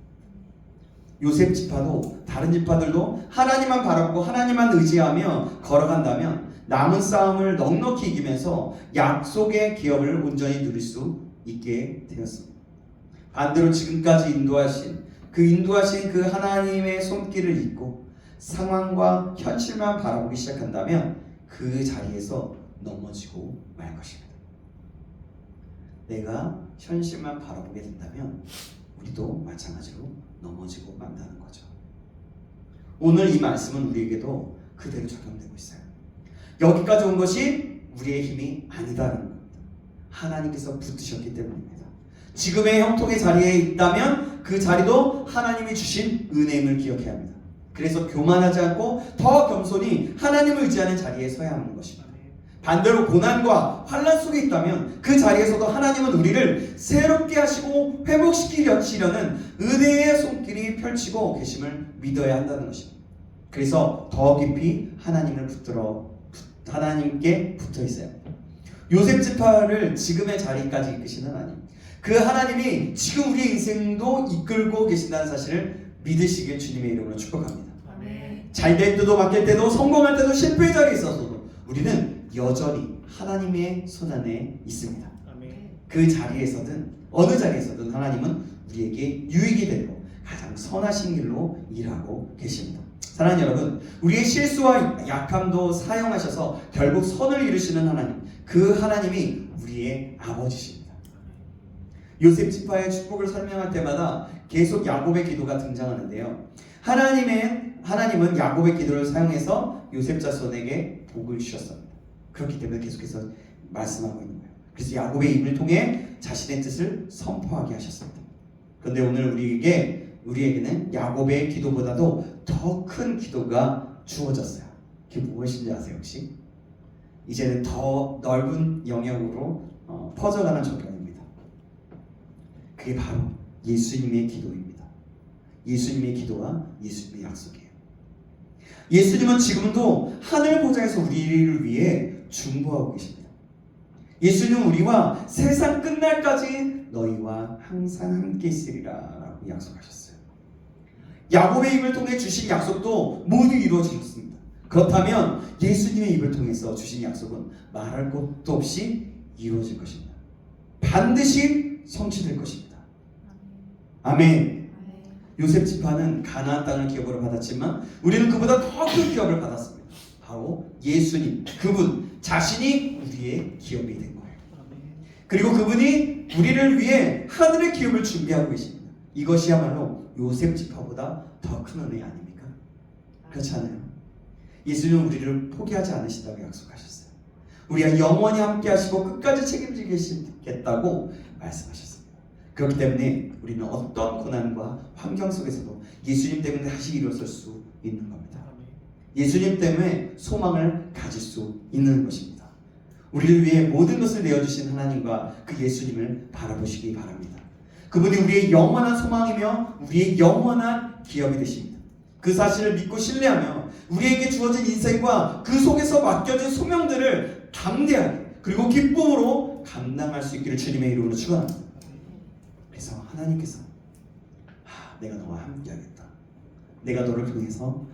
요셉 지파도 다른 지파들도 하나님만 바라보고 하나님만 의지하며 걸어간다면 남은 싸움을 넉넉히 이기면서 약속의 기업을 온전히 누릴 수 있게 되었습니다. 반대로 지금까지 인도하신 그 하나님의 손길을 잊고 상황과 현실만 바라보기 시작한다면 그 자리에서 넘어지고 말 것입니다. 내가 현실만 바라보게 된다면 우리도 마찬가지로 넘어지고 만다는 거죠. 오늘 이 말씀은 우리에게도 그대로 적용되고 있어요. 여기까지 온 것이 우리의 힘이 아니다라는 겁니다. 하나님께서 붙드셨기 때문입니다. 지금의 형통의 자리에 있다면 그 자리도 하나님이 주신 은혜임을 기억해야 합니다. 그래서 교만하지 않고 더 겸손히 하나님을 의지하는 자리에 서야 하는 것입니다. 반대로 고난과 환난 속에 있다면 그 자리에서도 하나님은 우리를 새롭게 하시고 회복시키려는 은혜의 손길이 펼치고 계심을 믿어야 한다는 것입니다. 그래서 더 깊이 하나님께 붙어 있어야 합니다. 요셉 지파를 지금의 자리까지 이끄시는 하나님, 그 하나님이 지금 우리의 인생도 이끌고 계신다는 사실을 믿으시길 주님의 이름으로 축복합니다. 아멘. 잘될 때도 막힐 때도 성공할 때도 실패의 자리에 있어서도 우리는 여전히 하나님의 손안에 있습니다. 그 자리에서든 어느 자리에서든 하나님은 우리에게 유익이 되고 가장 선하신 길로 일하고 계십니다. 사랑하는 여러분, 우리의 실수와 약함도 사용하셔서 결국 선을 이루시는 하나님, 그 하나님이 우리의 아버지십니다. 요셉 지파의 축복을 설명할 때마다 계속 야곱의 기도가 등장하는데요. 하나님은 야곱의 기도를 사용해서 요셉 자손에게 복을 주셨습니다. 그렇기 때문에 계속해서 말씀하고 있는 거예요. 그래서 야곱의 입을 통해 자신의 뜻을 선포하게 하셨습니다. 그런데 오늘 우리에게는 야곱의 기도보다도 더 큰 기도가 주어졌어요. 그게 무엇인지 아세요 혹시? 이제는 더 넓은 영역으로 퍼져가는 적용입니다. 그게 바로 예수님의 기도입니다. 예수님의 기도와 예수님의 약속이에요. 예수님은 지금도 하늘 보좌에서 우리를 위해 중보하고 계십니다. 예수님은 우리와 세상 끝날까지 너희와 항상 함께 있으리라 라고 약속하셨어요. 야곱의 입을 통해 주신 약속도 모두 이루어지셨습니다. 그렇다면 예수님의 입을 통해서 주신 약속은 말할 것도 없이 이루어질 것입니다. 반드시 성취될 것입니다. 아멘. 요셉 지파는 가나안 땅을 기업으로 받았지만 우리는 그보다 더 큰 기업을 받았습니다. 바로 예수님, 그분 자신이 우리의 기업이 된 거예요. 그리고 그분이 우리를 위해 하늘의 기업을 준비하고 계십니다. 이것이야말로 요셉 지파보다 더 큰 은혜 아닙니까? 그렇지 않아요? 예수님은 우리를 포기하지 않으신다고 약속하셨어요. 우리가 영원히 함께 하시고 끝까지 책임지겠다고 말씀하셨습니다. 그렇기 때문에 우리는 어떤 고난과 환경 속에서도 예수님 때문에 다시 일어설 수 있는 겁니다. 예수님 때문에 소망을 가질 수 있는 것입니다. 우리를 위해 모든 것을 내어주신 하나님과 그 예수님을 바라보시기 바랍니다. 그분이 우리의 영원한 소망이며 우리의 영원한 기업이 되십니다. 그 사실을 믿고 신뢰하며 우리에게 주어진 인생과 그 속에서 맡겨진 소명들을 담대하게 그리고 기쁨으로 감당할 수 있기를 주님의 이름으로 축원합니다. 그래서 하나님께서 내가 너와 함께하겠다. 내가 너를 통해서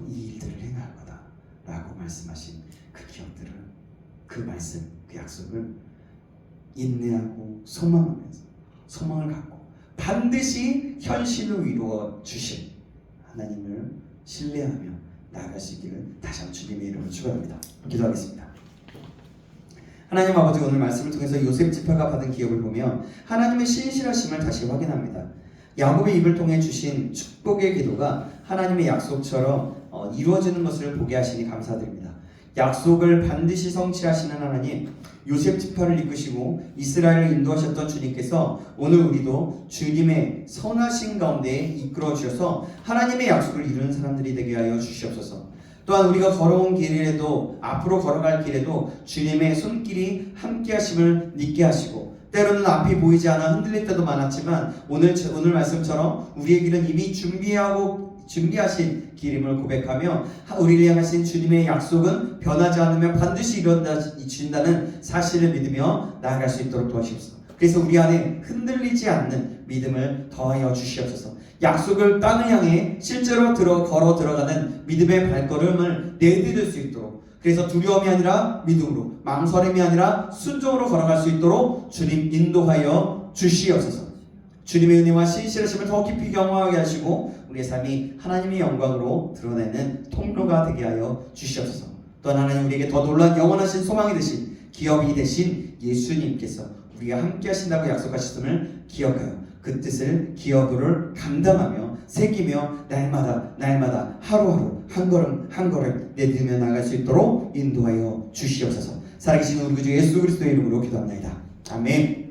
이 일들을 행할 거다 라고 말씀하신 그 기억들을, 그 말씀, 그 약속을 인내하고 소망을 갖고 반드시 현실로 이루어 주실 하나님을 신뢰하며 나아갈 수 있기를 다시 한번 주님의 이름으로 축원합니다. 기도하겠습니다. 하나님 아버지, 오늘 말씀을 통해서 요셉 지파가 받은 기업을 보며 하나님의 신실하심을 다시 확인합니다. 야곱의 입을 통해 주신 축복의 기도가 하나님의 약속처럼 이루어지는 것을 보게 하시니 감사드립니다. 약속을 반드시 성취하시는 하나님, 요셉 지파를 이끄시고 이스라엘을 인도하셨던 주님께서 오늘 우리도 주님의 선하신 가운데 이끌어 주셔서 하나님의 약속을 이루는 사람들이 되게 하여 주시옵소서. 또한 우리가 걸어온 길에도 앞으로 걸어갈 길에도 주님의 손길이 함께 하심을 믿게 하시고, 때로는 앞이 보이지 않아 흔들릴 때도 많았지만 오늘 말씀처럼 우리의 길은 이미 준비하신 길임을 고백하며 우리를 향하신 주님의 약속은 변하지 않으면 반드시 이루어진다는 사실을 믿으며 나아갈 수 있도록 도와주시옵소서. 그래서 우리 안에 흔들리지 않는 믿음을 더하여 주시옵소서. 약속을 땅을 향해 실제로 걸어 들어가는 믿음의 발걸음을 내디딜 수 있도록, 그래서 두려움이 아니라 믿음으로, 망설임이 아니라 순종으로 걸어갈 수 있도록 주님 인도하여 주시옵소서. 주님의 은혜와 신실하심을 더 깊이 경험하게 하시고 우리의 삶이 하나님의 영광으로 드러내는 통로가 되게 하여 주시옵소서. 또한 하나님, 우리에게 더 놀라운 영원하신 소망이 되신 기업이 되신 예수님께서 우리가 함께 하신다고 약속하셨음을 기억하여 그 뜻을 기업으로 감당하며 새기며 날마다 하루하루 한 걸음 내딛으며 나아갈 수 있도록 인도하여 주시옵소서. 살아계신 우리 구주 예수 그리스도의 이름으로 기도합니다. 아멘.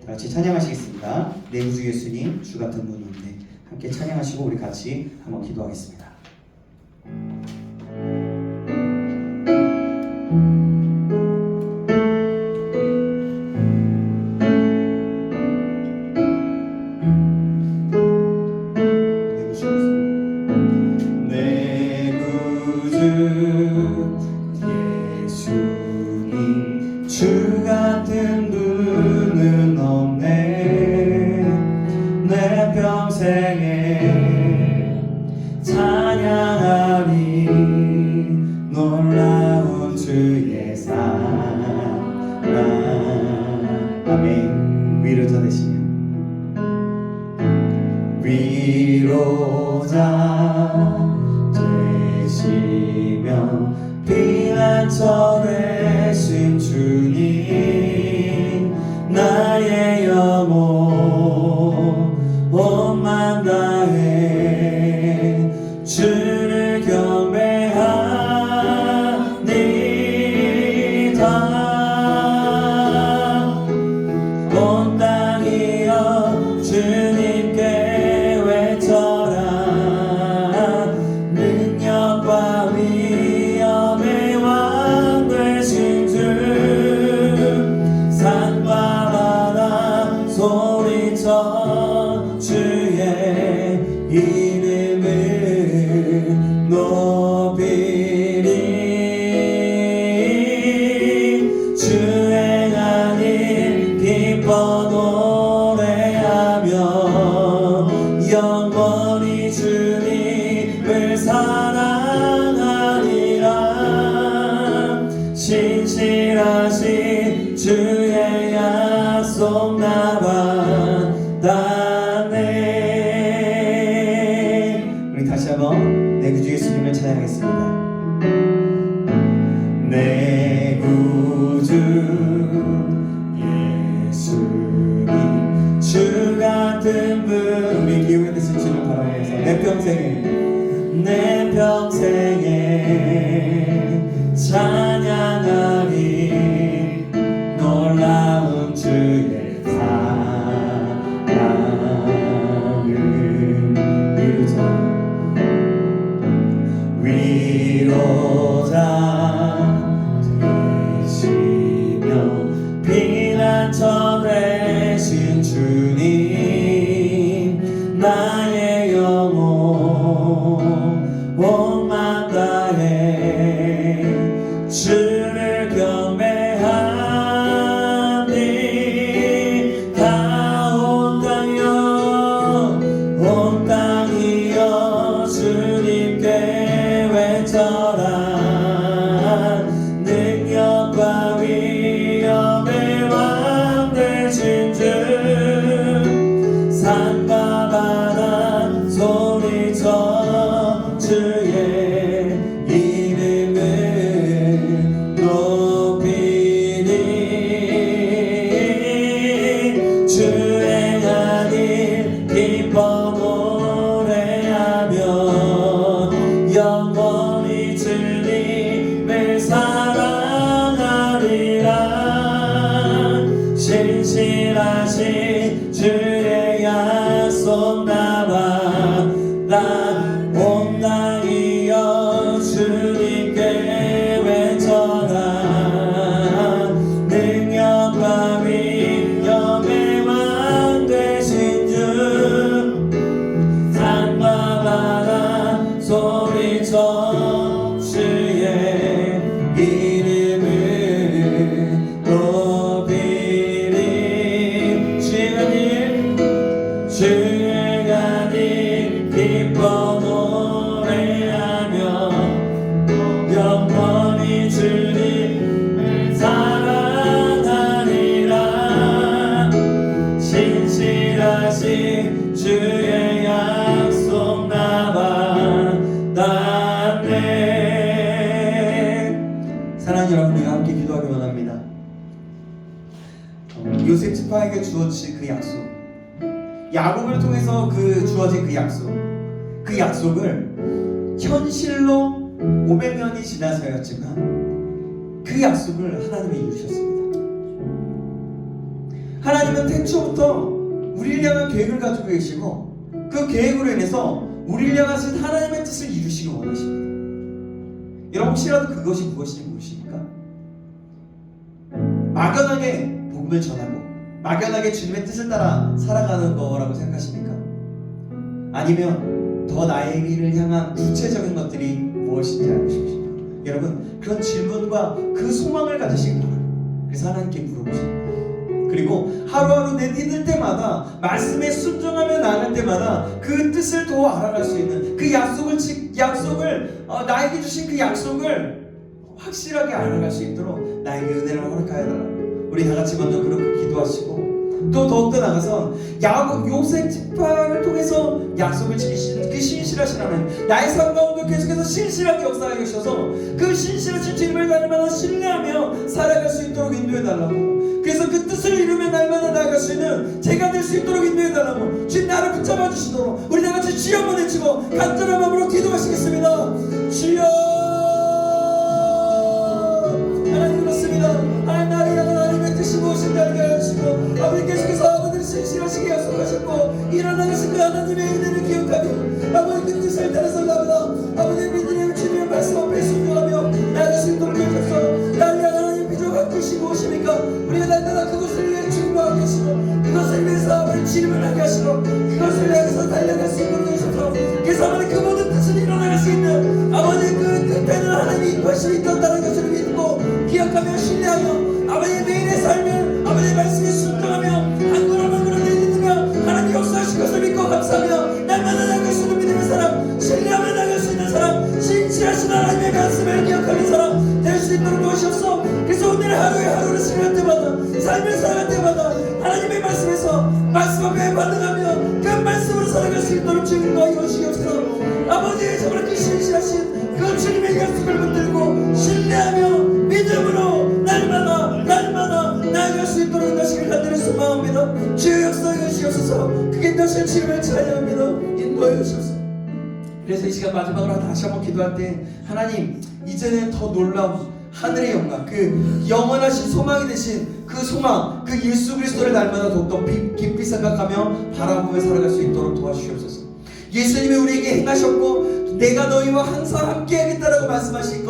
다 같이 찬양하시겠습니다. 내 구주 예수님, 주 같은 분인데 함께 찬양하시고 우리 같이 한번 기도하겠습니다. 위로자 되시며 되시며 피난처 되신 주님 나의 영혼 온 맘 다해 주를 경배하니다 온 땅이여 주님께 외쳐라 능력과 위엄의 왕 되신 주 산과 바다 소리쳐 주의 이름을 높이리 주행한 일 기뻐 노래하며 영원히 주님을 사랑하리라 신실하신 주의 약속 나 받았네. 우리 다시 한번 내 구주 예수님을 찬양하겠습니다. 내 구주 예수님 주 같은 분 우리 기억에 대신 주를 바라면서 내 평생에 찬양하리 놀라운 주의 사랑을 위로자 되시며 피난처 되신 주님 나의 영혼 온 맘 다해 주를 경배하니다 온 땅이여 주님께 외쳐라 능력과 위엄의 왕 되신 주 산과 바다 소리쳐 주의 이름을 높이리 주행한 일 기뻐 노래하며 영원히 주님을 사랑하리라 신실하신 주의 약속 나 온 땅이여 주님께 외쳐라 능력과 위엄의 왕 되신 주 산과 바다 소리쳐 주의 이름을 높이리 주행한 일 기뻐 노래하며 영원히 주님을 사랑하리라 신실하신 주의 약속 나 받았네. 사랑하는 여러분, 우리가 함께 기도하기 원합니다. 요셉 지파에게 주어진 그 약속, 야곱을 통해서 주어진 그 약속을 현실로 500년이 지나서였지만 그 약속을 하나님이 이루셨습니다. 하나님은 태초부터 우리를 향한 계획을 가지고 계시고 그 계획으로 인해서 우리를 향하신 하나님의 뜻을 이루시기 원하십니다. 여러분, 혹시라도 그것이 무엇인지 모르십니까? 막연하게 복음을 전하고 막연하게 주님의 뜻을 따라 살아가는 거라고 생각하십니까? 아니면 더 나에게를 향한 구체적인 것들이 무엇인지 알고 싶으십니까? 여러분, 그런 질문과 그 소망을 가지시기 바랍니다. 그래서 하나님께 물어보십니다. 그리고 하루하루 내딛을 때마다 말씀에 순종하며 나갈 때마다 그 뜻을 더 알아갈 수 있는 그 약속을 나에게 주신 그 약속을 확실하게 알아갈 수 있도록 나에게 은혜를 허락하여 달라. 우리 다 같이 먼저 그렇게 기도하시고 또 더욱더 나가서 야곱 요셉 지파를 통해서 약속을 지키시는 그 신실하신 하나님, 나의 삶 가운데 계속해서 신실하게 역사하여 주셔서 그 신실하신 주님을 날마다 신뢰하며 살아갈 수 있도록 인도해 달라고. 그래서 그 뜻을 이루며 날마다 나아갈 수 있는 제가 될 수 있도록 인도해 달라고. 주님 나를 붙잡아 주시도록 우리 다같이 주여 한번 외치고 간절한 마음으로 기도하시겠습니다. 주여. 하나님 그렇습니다. 하나님 나를 향한 하나님의 뜻이 무엇인지 알게 하여 주시고 아버지 계속해서 아버지를 신실하시게 약속하셨고 일어나가신 그 하나님의 은혜를 기억하며 아버지 그 뜻을 따라서 나가다 아버지 믿으며 주님의 말씀 앞에 순종하며 나를 수 있도록 해주셔서 나를 향한 하나님 비전한 뜻이 무엇입니까? 우리가 날마다 그것을 위해 준비하게 하시고 그것을 위해서 아버지 질문하게 하시고 그것을 위해서 달려갈 수 있도록 해주셔서 그래서 아버지 그 모든 뜻을 일어나갈 수 있는 아버지 그 끝에는 하나님이 인도하심이 있다는 것을 믿고 기억하며 신뢰하며 아버지의 매일의 삶을 아버지의 말씀에 순종하며 한 걸음 한 걸음 내딛으며 하나님 역사하신 것을 믿고 감사하며 날마다 나갈 수 있는 믿음의 사람, 신뢰하며 나갈 수 있는 사람, 신실하신 하나님의 말씀을 기억하는 사람 될 수 있도록 도와주옵소서. 그래서 오늘 하루에 하루를 지날 때마다 삶을 살아갈 때마다 하나님의 말씀에서 말씀 앞에 반응하며 그 말씀으로 살아갈 수 있도록 주님 도와주옵소서. 아버지의 정말 그 신실하신 그 주님의 약속을 붙들고 신뢰하며 믿음으로 날마다 나아갈 수 있도록 인도하시길 간절히 소망합니다. 주의 역사에 주시옵소서. 그게 인도하실 주님을 찬양합니다. 인도하여 주옵소서. 그래서 이 시간 마지막으로 다시 한번 기도할 때 하나님 이제는 더 놀라운 하늘의 영광, 그 영원하신 소망이 되신 그 소망, 그 예수 그리스도를 날마다 더욱더 깊이 생각하며 바라보며 살아갈 수 있도록 도와주시옵소서. 예수님이 우리에게 행하셨고 내가 너희와 항상 함께하겠다라고 말씀하신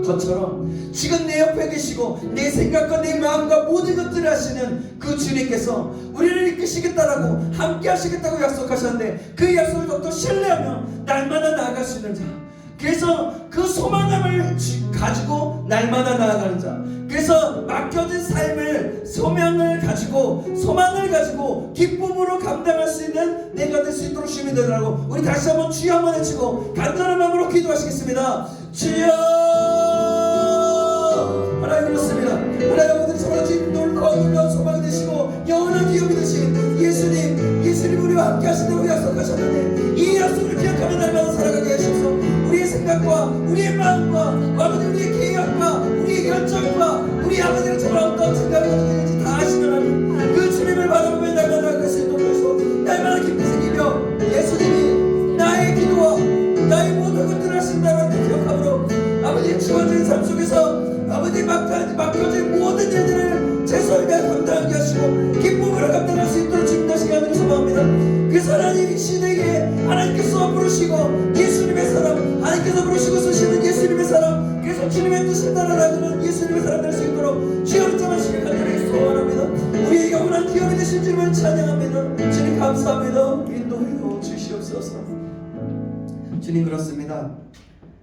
것처럼 지금 내 옆에 계시고 내 생각과 내 마음과 모든 것들을 하시는 그 주님께서 우리를 이끄시겠다라고 함께 하시겠다고 약속하셨는데 그 약속을 더욱더 신뢰하며 날마다 나아갈 수 있는 자, 그래서 그 소망함을 가지고 날마다 나아가는 자, 그래서 맡겨진 삶을 소망을 가지고 기쁨으로 감당할 수 있는 내가 될 수 있도록 주님이 되라고 우리 다시 한번 주여 한번 외치고 간절한 마음으로 기도하시겠습니다. 주여. 하나님 그렇습니다. 하나님 아버지 정말 주님 놀라운 소망이 되시고 영원한 기업이 되신 예수님 우리와 함께 하신다고 약속하셨는데 이 약속을 기억하며 날마다 살아가게 하셔서 우리의 생각과 우리의 마음과 아버지 우리의 계획과 우리의 결정과 우리 아버지가 정말 어떤 생각을 가지고 있는지 다 아시는 하나님 그 주님을 바라보며 날마다 나아갈 수 있도록 하시고 날마다 깊이 새기며 예수님이 나의 기도와 나의 모든 것들을 하신다는 걸 기억함으로 아버지의 주어진 삶 속에서 아버지 맡겨진 모든 일들을 최선을 다해 감당하게 하시고 기쁨으로 감당할 수 있도록 주님 다시 간절히 소망합니다. 그래서 하나님 이 시대에 하나님께서 부르시고 예수님의 사람, 하나님께서 부르시고 쓰시는 예수님의 사람, 그래서 주님의 뜻을 따라 나가는 예수님의 사람 될 수 있도록 주여 점하시길 간절히 소원합니다. 우리의 영원한 기업이 되신 주님을 찬양합니다. 주님 감사합니다. 인도하여 주시옵소서. 주님 그렇습니다.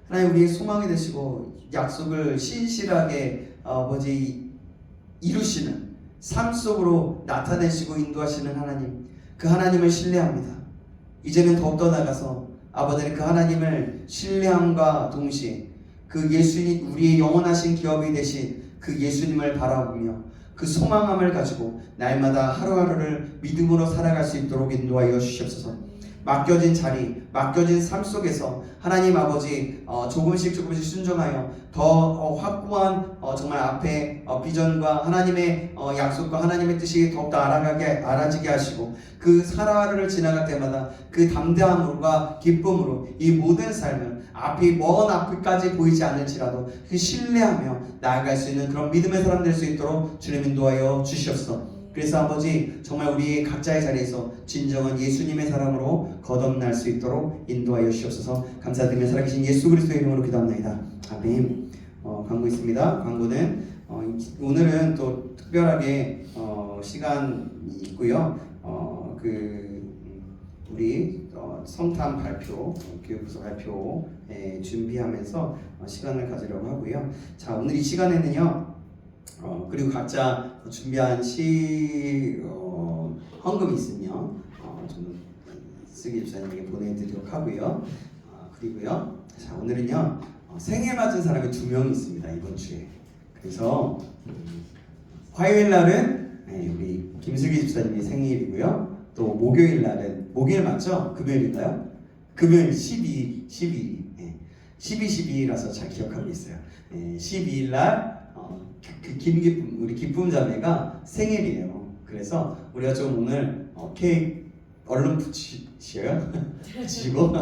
하나님 우리의 소망이 되시고 약속을 신실하게 아버지 이루시는 삶 속으로 나타내시고 인도하시는 하나님, 그 하나님을 신뢰합니다. 이제는 더욱더 나가서 아버지는 그 하나님을 신뢰함과 동시에 그 예수님, 우리의 영원하신 기업이 되신 그 예수님을 바라보며 그 소망함을 가지고 날마다 하루하루를 믿음으로 살아갈 수 있도록 인도하여 주시옵소서. 맡겨진 자리, 맡겨진 삶 속에서 하나님 아버지 조금씩 순종하여 더 확고한 정말 앞에 비전과 하나님의 약속과 하나님의 뜻이 더욱더 알아지게 하시고 그 하루하루를 지나갈 때마다 그 담대함과 기쁨으로 이 모든 삶을 앞이 먼 앞까지 보이지 않을지라도 그 신뢰하며 나아갈 수 있는 그런 믿음의 사람 될 수 있도록 주님 인도하여 주시옵소서. 그래서 아버지 정말 우리 각자의 자리에서 진정한 예수님의 사람으로 거듭날 수 있도록 인도하여 주시옵소서. 감사드리며 살아계신 예수 그리스도의 이름으로 기도합니다. 아멘. 광고 있습니다. 광고는 오늘은 또 특별하게 시간이 있고요. 우리 성탐 발표, 교육부서 발표 준비하면서 시간을 가지려고 하고요. 자, 오늘 이 시간에는요. 그리고 각자 준비한 헌금이 있으면 저는 쓰기 집사님에게 보내드리도록 하고요. 그리고요. 자, 오늘은요 생애 맞은 사람이 2명 있습니다 이번 주에. 그래서 화요일 날은 우리 김슬기 집사님이 생일이고요. 또 목요일 날은 목요일 맞죠? 금요일인가요? 금요일 12 예. 12라서 잘 기억하고 있어요. 예, 12일 날 우리 기쁨 자매가 생일이에요. 그래서 우리가 좀 오늘 케이크 얼른 붙이시고요. 붙이고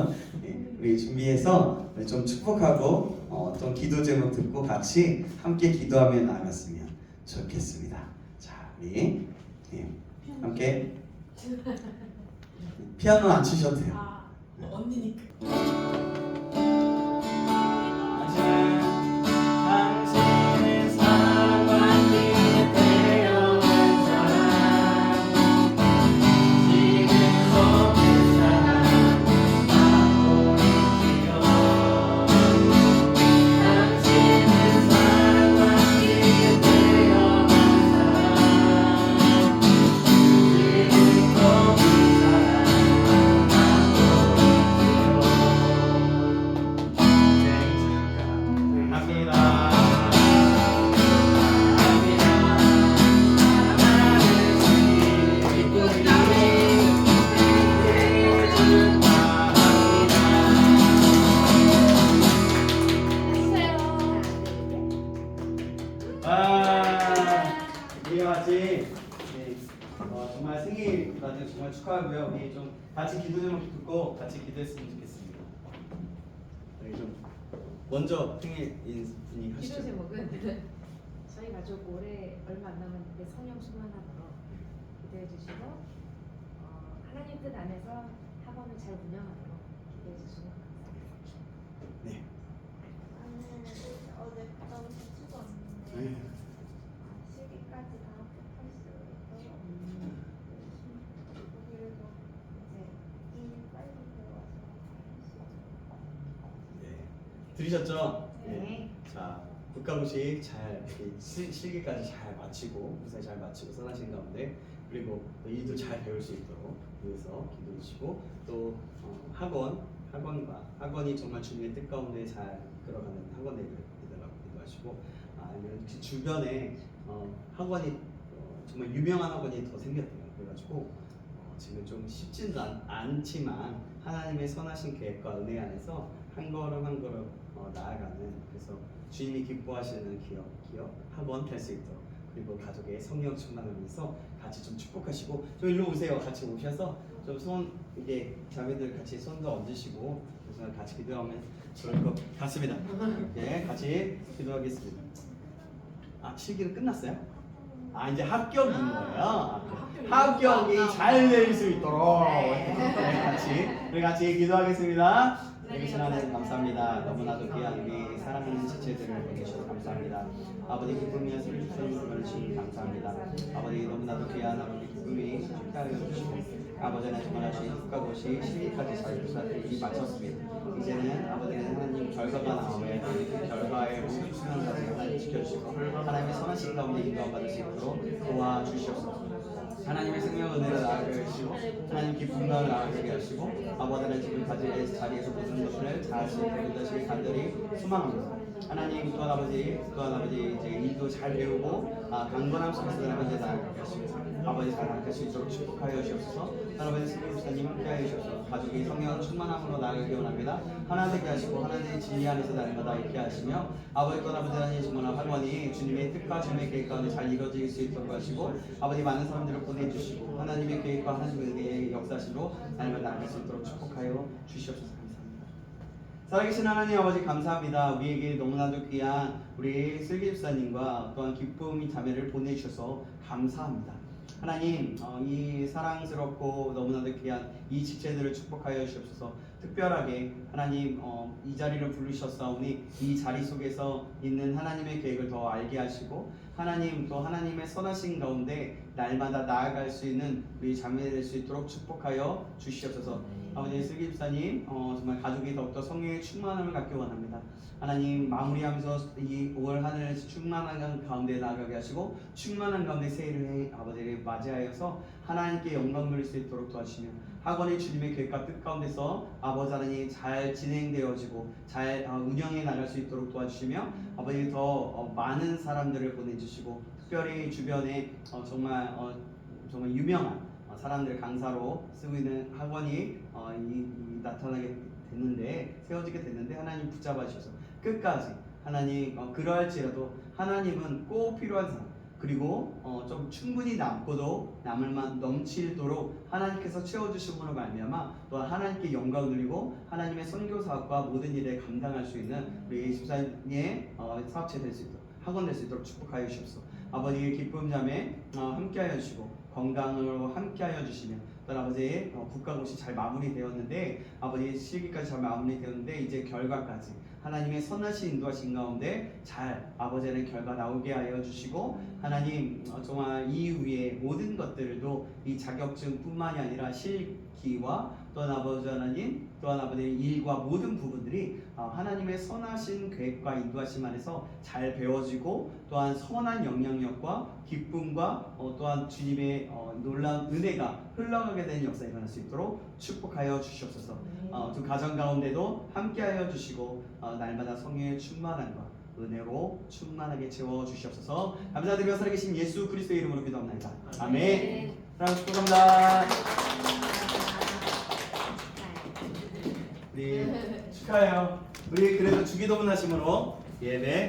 예, 우리 준비해서 우리 좀 축복하고 어떤 기도 제목 듣고 같이 함께 기도하며 나아갔으면 좋겠습니다. 자, 우리 예, 함께 피아노 안 치셔도 돼요. 언니니까. 당신의 사랑과 기대 태어난 사랑 지금 속의 사랑 아버지여 당신의 사랑과 기대 태어난 사랑 지금 속의 우리 같이 정말 생일 나중에 정말 축하하고요. 우리 좀 같이 기도 제목 듣고 같이 기도했으면 좋겠습니다. 우리 좀 먼저 생일인 분이 하시죠. 기도 제목은 저희 가족 올해 얼마 안 남았는데 성령 충만함으로 기도해 주시고 하나님 뜻 안에서 학원을 잘 운영하도록 기도해 주시면 감사하겠습니다. 네. 어제 너무 다치고 왔는데 네. 시기까지 다 합격할 수 있어서 그래서 이제 일 빨리 들어와서 네. 들으셨죠? 네. 자, 국가고시 잘 실기까지 잘 마치고 무사히 잘 마치고 선하신 가운데 그리고 또 일도 잘 배울 수 있도록 위해서 기도해 주시고 또 학원이 정말 주님의 뜻 가운데 잘 끌어가는 학원들을 기도하시고 아니면 그 주변에 학원이 정말 유명한 학원이 더 생겼대요. 그래가지고 지금 좀 쉽지는 않지만 하나님의 선하신 계획과 은혜 안에서 한 걸음 한 걸음 나아가는 그래서 주님이 기뻐하시는 기업 학원 될 수 있도록 그리고 가족의 성령 충만하면서 같이 좀 축복하시고 좀 일로 오세요. 같이 오셔서 좀 손 이게 자매들 같이 손도 얹으시고 그래서 같이 기도하면 좋을 것 같습니다. 네, 같이 기도하겠습니다. 실기는 끝났어요? 이제 합격인 거예요. 합격이 잘 될 수 있도록 우리 같이 기도하겠습니다. 되신 하나님 감사합니다. 너무나도 귀한 우리 사랑하는 지체들을 보내주셔서 감사합니다. 아버지 기쁨이여 소리 주시는 주님 감사합니다. 아버지 너무나도 귀한 아버지 기쁨이 축하하여 주시고 아버지는 정말 주신 국가고시 실기까지 잘 조사들이 마쳤습니다. 이제는 아버지는 하나님 결과가 나오면 그 결과의 모든 수명까지 하나님 지켜주시고 하나님의 선하신 가운데 인도함 받을 수 있도록 도와주시옵소서. 하나님의 생명 은혜를 나아가게 하시고 하나님 기쁨과 나아가게 하시고 아버지는 지금 가질 자리에서 모든 것을 잘 지키시길 간절히 소망합니다. 하나님 또한 아버지 이제 일도 잘 배우고 강건함 속에서 나아가게 하시고 아버지 잘 나아갈 수 있도록 축복하여 주옵소서. 아버지 승리 목사님 함께하여 주옵소서. 가족이 성령 충만함으로 나아가기 원합니다. 하나 되게 하시고 하나님의 진리 안에서 날마다 있게 하시며 아버지 또한 아버지 하나님 정말 학원이 주님의 뜻과 주님의 계획 가운데 잘 이루어질 수 있도록 하시고 아버지 많은 사람들을 보내주시고 하나님의 계획과 하나님의 은혜의 역사시로 날마다 나아갈 수 있도록 축복하여 주시옵소서. 살아계신 하나님 아버지 감사합니다. 우리에게 너무나도 귀한 우리 슬기 집사님과 또한 기쁨이 자매를 보내주셔서 감사합니다. 하나님 이 사랑스럽고 너무나도 귀한 이 지체들을 축복하여 주옵소서. 특별하게 하나님 이 자리를 부르셨사오니 이 자리 속에서 있는 하나님의 계획을 더 알게 하시고 하나님 또 하나님의 선하신 가운데 날마다 나아갈 수 있는 우리 자매가 될 수 있도록 축복하여 주시옵소서. 아버지 슬기 집사님 정말 가족이 더욱더 성령의 충만함을 갖기 원합니다. 하나님 마무리하면서 이 5월 한 해를 충만한 가운데 나아가게 하시고 충만한 가운데 새해를 아버지를 맞이하여서 하나님께 영광 돌릴 수 있도록 도와주시며 학원의 주님의 계획과 뜻 가운데서 아버지 하나님 잘 진행되어지고 잘 운영해 나갈 수 있도록 도와주시며 아버지 더 많은 사람들을 보내주시고 특별히 주변에 정말 정말 유명한 사람들 강사로 쓰고 있는 학원이 나타나게 됐는데 세워지게 됐는데 하나님 붙잡아 주셔서 끝까지 하나님 그러할지라도 하나님은 꼭 필요한 사람 그리고 좀 충분히 남고도 남을 만 넘치도록 하나님께서 채워주심으로 말미암아 또한 하나님께 영광을 드리고 하나님의 선교 사업과 모든 일에 감당할 수 있는 우리 집사님의 사업체 될 수 있도록 학원 될 수 있도록 축복하여 주시옵소서. 아버지의 기쁨 잠에 함께하여 주시고 건강으로 함께하여 주시며 또 아버지의 국가고시 잘 마무리되었는데 아버지의 실기까지 잘 마무리되었는데 이제 결과까지 하나님의 선하신 인도하신 가운데 잘 아버지의 결과 나오게 하여 주시고 하나님 정말 이후에 모든 것들도 이 자격증뿐만이 아니라 실기와 또한 아버지 하나님 또한 아버지의 일과 모든 부분들이 하나님의 선하신 계획과 인도하심 안에서 잘 배워지고 또한 선한 영향력과 기쁨과 또한 주님의 놀라운 은혜가 흘러가게 되는 역사가 일어날 수 있도록 축복하여 주시옵소서. 두 가정 가운데도 함께하여 주시고 날마다 성령의 충만함과 은혜로 충만하게 채워 주시옵소서. 감사드리며 살아계신 예수 그리스도의 이름으로 기도합니다. 아멘. 사랑하는 축복합니다. 우리 축하해요. 우리 그래도 주기도문 하심으로 예배